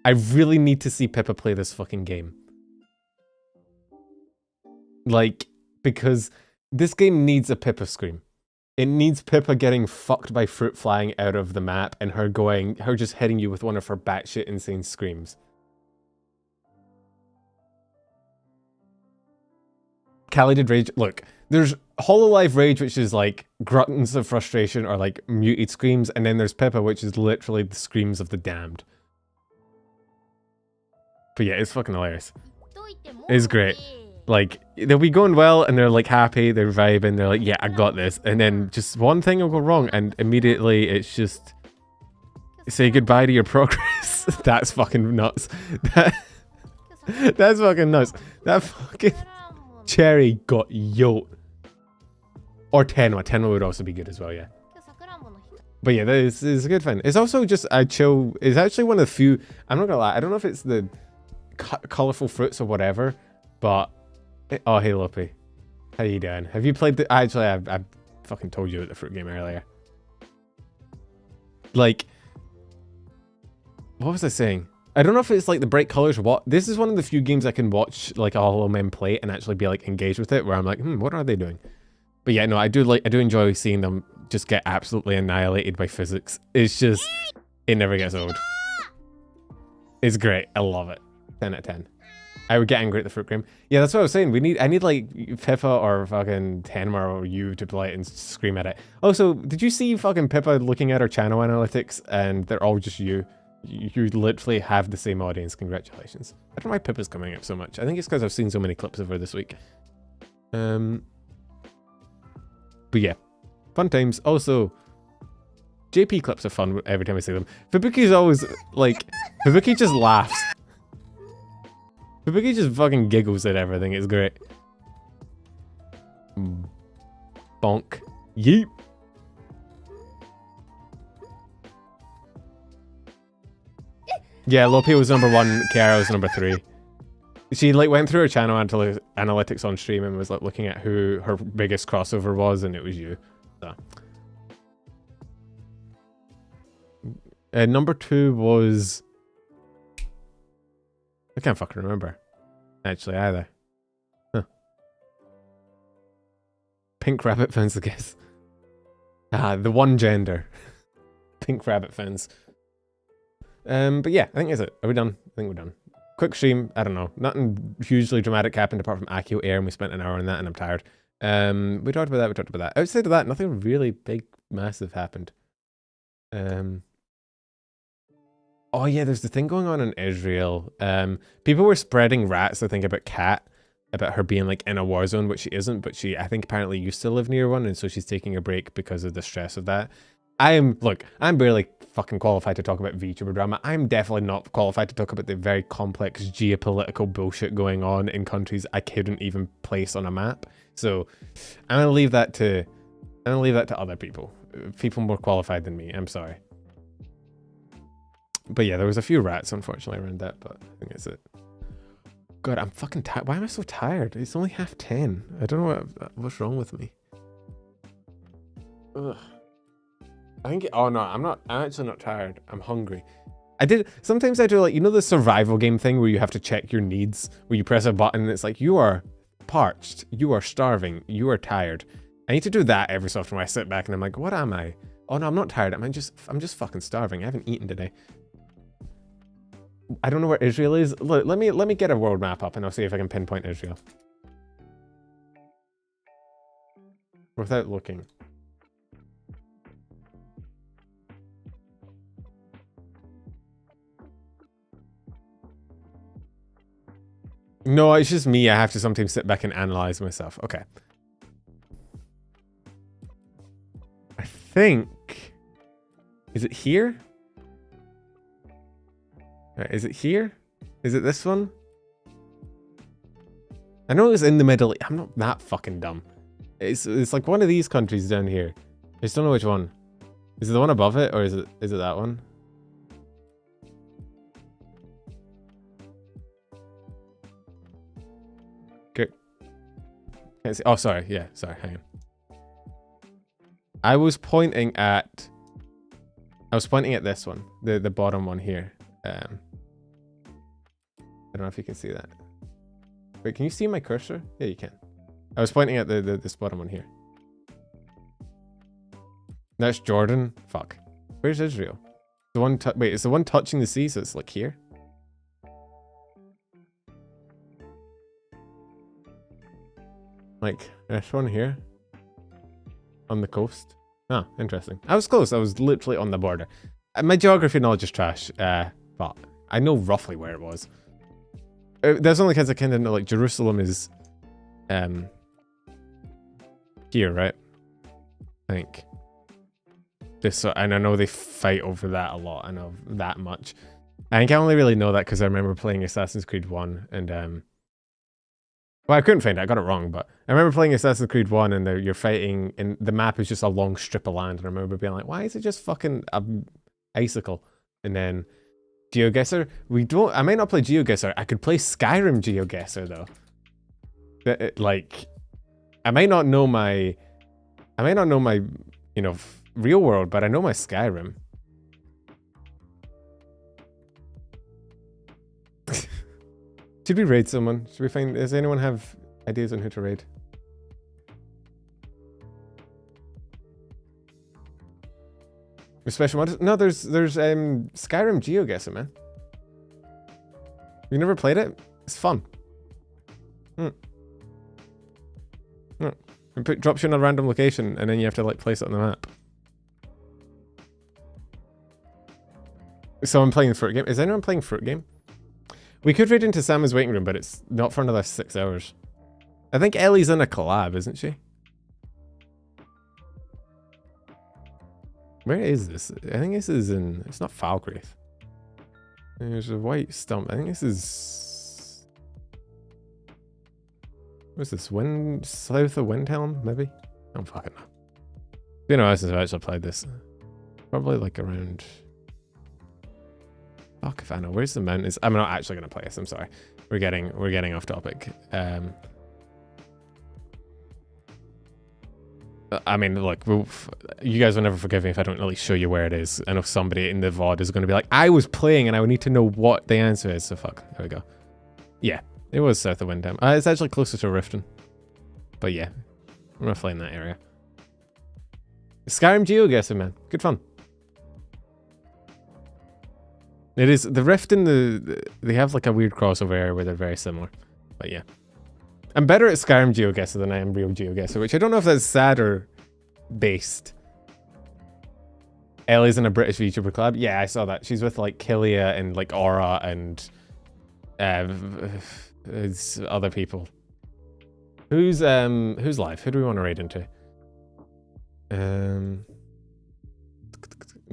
I really need to see Pippa play this fucking game. Like, because this game needs a Pippa scream. It needs Pippa getting fucked by fruit flying out of the map and her just hitting you with one of her batshit insane screams. Callie did rage. Look, there's hololive rage, which is like gruntings of frustration or like muted screams, and then there's Pippa, which is literally the screams of the damned. But yeah, it's fucking hilarious. It's great. Like, they'll be going well, and they're like happy, they're vibing, they're like, yeah, I got this. And then just one thing will go wrong, and immediately it's just say goodbye to your progress. That's fucking nuts. That's fucking nuts. That fucking Cherry got yoked. Or Tenwa. Tenwa would also be good as well, yeah. But yeah, this is a good fun. It's also just a chill. It's actually one of the few. I'm not gonna lie. I don't know if it's the colorful fruits or whatever, but oh, hey Lopi, how you doing? Have you played the? Actually, I fucking told you about the fruit game earlier. Like, what was I saying? I don't know if it's like the bright colors or what. This is one of the few games I can watch like a holomem play and actually be like engaged with it, where I'm like, what are they doing? But yeah, no, I do enjoy seeing them just get absolutely annihilated by physics. It's just, it never gets old. It's great. I love it. 10 out of 10. I would get angry at the fruit cream. Yeah, that's what I was saying. I need like Pippa or fucking Tenma or you to play it and scream at it. Also, did you see fucking Pippa looking at her channel analytics and they're all just you? You literally have the same audience. Congratulations. I don't know why Pippa's coming up so much. I think it's because I've seen so many clips of her this week. But yeah, fun times. Also, JP clips are fun every time I see them. Fubuki's always like, Fubuki just laughs. Fubuki just fucking giggles at everything. It's great. Bonk. Yeep. Yeah, Lopi was number 1, Kiara was number 3. She like went through her channel analytics on stream and was like looking at who her biggest crossover was, and it was you. So. Number 2 was... I can't fucking remember. Actually, either. Huh. Pink rabbit fans, I guess. Ah, the one gender. Pink rabbit fans. But yeah, I think that's it. Are we done? I think we're done. Quick stream, I don't know. Nothing hugely dramatic happened apart from Akio Air, and we spent an hour on that, and I'm tired. We talked about that. Outside of that, nothing really big, massive happened. Oh yeah, there's the thing going on in Israel. People were spreading rats, I think, about Kat, about her being like in a war zone, which she isn't, but she, I think, apparently used to live near one, and so she's taking a break because of the stress of that. Look, I'm barely fucking qualified to talk about VTuber drama. I'm definitely not qualified to talk about the very complex geopolitical bullshit going on in countries I couldn't even place on a map. So I'm gonna leave that to other people. People more qualified than me. I'm sorry. But yeah, there was a few rats unfortunately around that, but I think that's it. God, I'm fucking tired. Why am I so tired? It's only 10:30. I don't know what's wrong with me. Ugh. I think, oh no, I'm actually not tired. I'm hungry. Sometimes I do like, you know the survival game thing where you have to check your needs, where you press a button and it's like, you are parched, you are starving, you are tired. I need to do that every so often where I sit back and I'm like, what am I? Oh no, I'm not tired. I'm just fucking starving. I haven't eaten today. I don't know where Israel is. Look, let me get a world map up and I'll see if I can pinpoint Israel. Without looking. No, it's just me. I have to sometimes sit back and analyze myself. Okay. I think... Is it here? Right, is it here? Is it this one? I know it's in the Middle East. I'm not that fucking dumb. It's like one of these countries down here. I just don't know which one. Is it the one above it, or is it that one? Okay. Can't see. Oh, sorry. Yeah, sorry. Hang on. I was pointing at this one, the bottom one here. I don't know if you can see that. Wait, can you see my cursor? Yeah, you can. I was pointing at this bottom one here. That's Jordan. Fuck. Where's Israel? The one. Wait, it's the one touching the sea, so it's like here. Like this one here, on the coast. Oh, interesting. I was close. I was literally on the border. My geography knowledge is trash, but I know roughly where it was. There's only because I kind of know, like, Jerusalem is here, right? I think. And I know they fight over that a lot. I know that much. I think I only really know that because I remember playing Assassin's Creed 1 and well, I couldn't find it. I got it wrong, but I remember playing Assassin's Creed 1 and you're fighting and the map is just a long strip of land, and I remember being like, why is it just fucking icicle? And then GeoGuessr, I might not play GeoGuessr. I could play Skyrim GeoGuessr though. Like, I might not know my, you know, real world, but I know my Skyrim. Should we raid someone? Should we find, does anyone have ideas on who to raid? Special mods? No, there's Skyrim GeoGuessr, man. You never played it? It's fun. It drops you in a random location and then you have to like place it on the map. So I'm playing the fruit game. Is anyone playing fruit game? We could raid into Salmon's waiting room, but it's not for another 6 hours. I think Ellie's in a collab, isn't she? Where is this? I think this is in... It's not Falkreath. There's a white stump. I think this is... What's this? South of Windhelm, maybe? I don't fucking know. You know, since I've actually played this. Probably like around... Fuck if I know. Where's the mountains? I'm not actually going to play this. I'm sorry. We're getting off topic. I mean, look, you guys will never forgive me if I don't at least show you where it is. I know somebody in the VOD is going to be like, I was playing and I would need to know what the answer is. So fuck. There we go. Yeah, it was south of Windhelm. It's actually closer to Riften. But yeah, roughly in that area. Skyrim GeoGuessr, man. Good fun. It is, the Rift and they have like a weird crossover area where they're very similar. But yeah. I'm better at Skyrim GeoGuessr than I am real GeoGuessr, which I don't know if that's sad or based. Ellie's in a British VTuber collab. Yeah, I saw that. She's with like Killia and like Aura and it's other people. Who's live? Who do we want to raid into?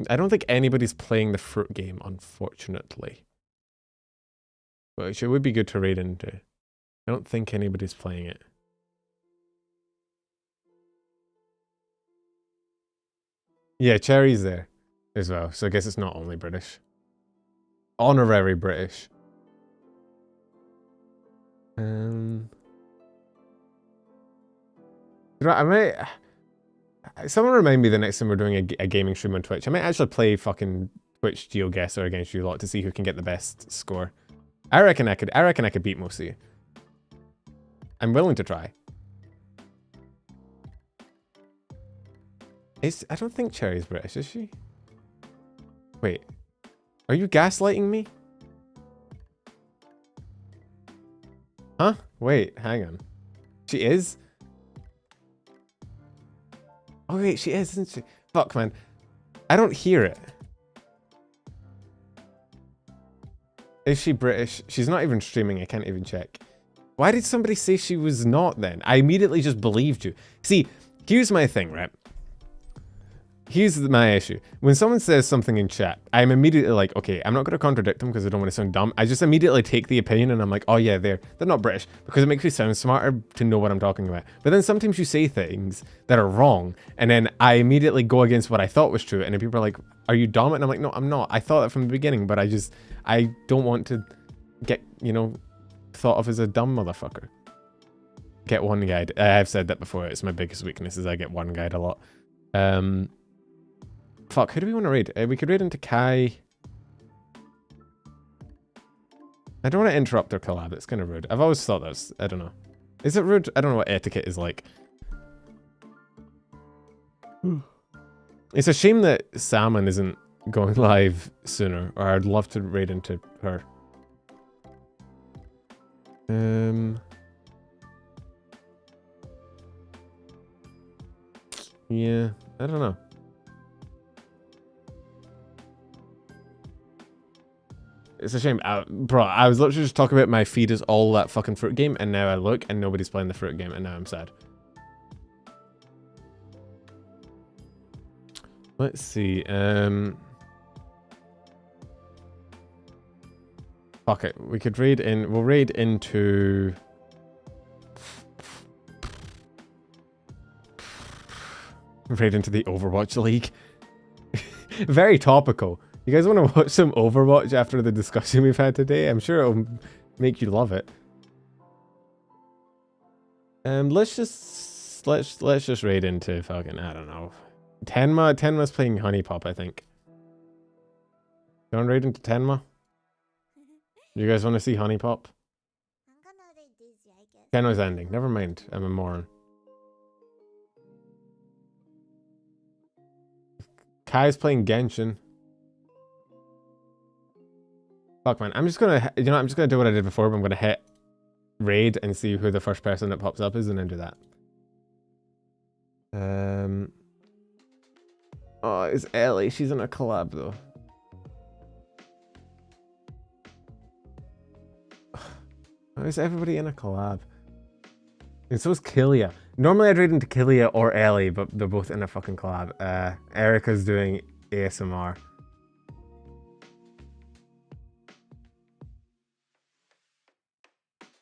I don't think anybody's playing the fruit game, unfortunately. But it would be good to raid into. I don't think anybody's playing it. Yeah, Cherry's there as well, so I guess it's not only British. Honorary British. You know, I might... Someone remind me the next time we're doing a gaming stream on Twitch. I might actually play fucking Twitch GeoGuessr against you lot to see who can get the best score. I reckon I could beat most of you. I'm willing to try. I don't think Cherry's British, is she? Wait. Are you gaslighting me? Huh? Wait, hang on. She is? Oh wait, she is, isn't she? Fuck, man. I don't hear it. Is she British? She's not even streaming, I can't even check. Why did somebody say she was not then? I immediately just believed you. See, here's my thing, right? Here's my issue. When someone says something in chat, I'm immediately like, okay, I'm not going to contradict them because I don't want to sound dumb. I just immediately take the opinion and I'm like, oh yeah, they're not British, because it makes me sound smarter to know what I'm talking about. But then sometimes you say things that are wrong, and then I immediately go against what I thought was true, and then people are like, are you dumb? And I'm like, no, I'm not. I thought that from the beginning, but I don't want to get, you know, thought of as a dumb motherfucker. Get one guide. I've said that before. It's my biggest weakness is I get one guide a lot. Fuck, who do we want to raid? We could raid into Kai. I don't want to interrupt their collab. It's kind of rude. I've always thought that's... I don't know. Is it rude? I don't know what etiquette is like. It's a shame that Salmon isn't going live sooner, or I'd love to raid into her. Yeah, I don't know. It's a shame. Bro, I was literally just talking about my feed is all that fucking fruit game, and now I look and nobody's playing the fruit game, and now I'm sad. Let's see. Fuck it. We could raid in. We'll raid into. Raid into the Overwatch League. Very topical. You guys want to watch some Overwatch after the discussion we've had today? I'm sure it'll make you love it. Let's just raid into fucking, I don't know. Tenma's playing Honey Pop, I think. You want to raid into Tenma? You guys want to see Honey Pop? Tenma's ending. Never mind. I'm a moron. Kai's playing Genshin. Fuck, man. I'm just gonna, you know, I'm just gonna do what I did before, but I'm gonna hit raid and see who the first person that pops up is, and then do that. Oh, it's Ellie. She's in a collab, though. Why is everybody in a collab? And so is Killia. Normally I'd raid into Killia or Ellie, but they're both in a fucking collab. Erica's doing ASMR.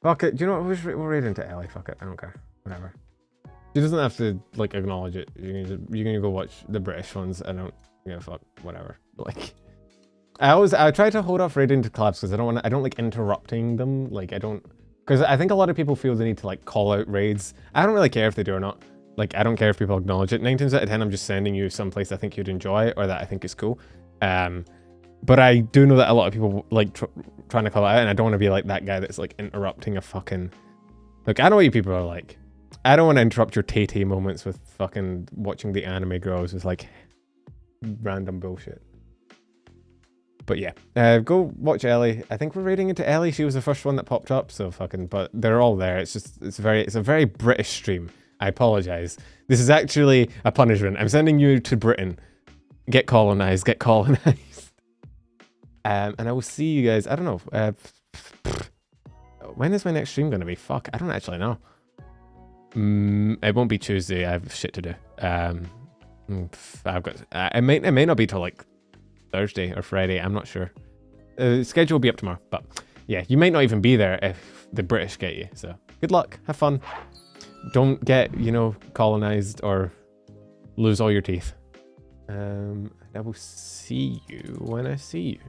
Fuck it. Do you know what? We'll raid into Ellie. Fuck it. I don't care. Whatever. She doesn't have to, like, acknowledge it. You're gonna go watch the British ones. I don't give a fuck. Whatever. Like, I try to hold off raiding into collabs because I don't like interrupting them. Like, because I think a lot of people feel the need to, like, call out raids. I don't really care if they do or not. Like, I don't care if people acknowledge it. 9 times out of 10, I'm just sending you someplace I think you'd enjoy or that I think is cool. But I do know that a lot of people like trying to call it out, and I don't want to be like that guy that's like interrupting a fucking... Look, I know what you people are like. I don't want to interrupt your Tay-Tay moments with fucking watching the anime girls with like random bullshit. But yeah, go watch Ellie. I think we're raiding into Ellie. She was the first one that popped up, so fucking... But they're all there. It's just, it's a very British stream. I apologize. This is actually a punishment. I'm sending you to Britain. Get colonized. Get colonized. And I will see you guys. I don't know. When is my next stream going to be? Fuck, I don't actually know. It won't be Tuesday. I have shit to do. I've got... it may not be till like Thursday or Friday. I'm not sure. Schedule will be up tomorrow. But yeah, you might not even be there if the British get you. So good luck. Have fun. Don't get, you know, colonized or lose all your teeth. I will see you when I see you.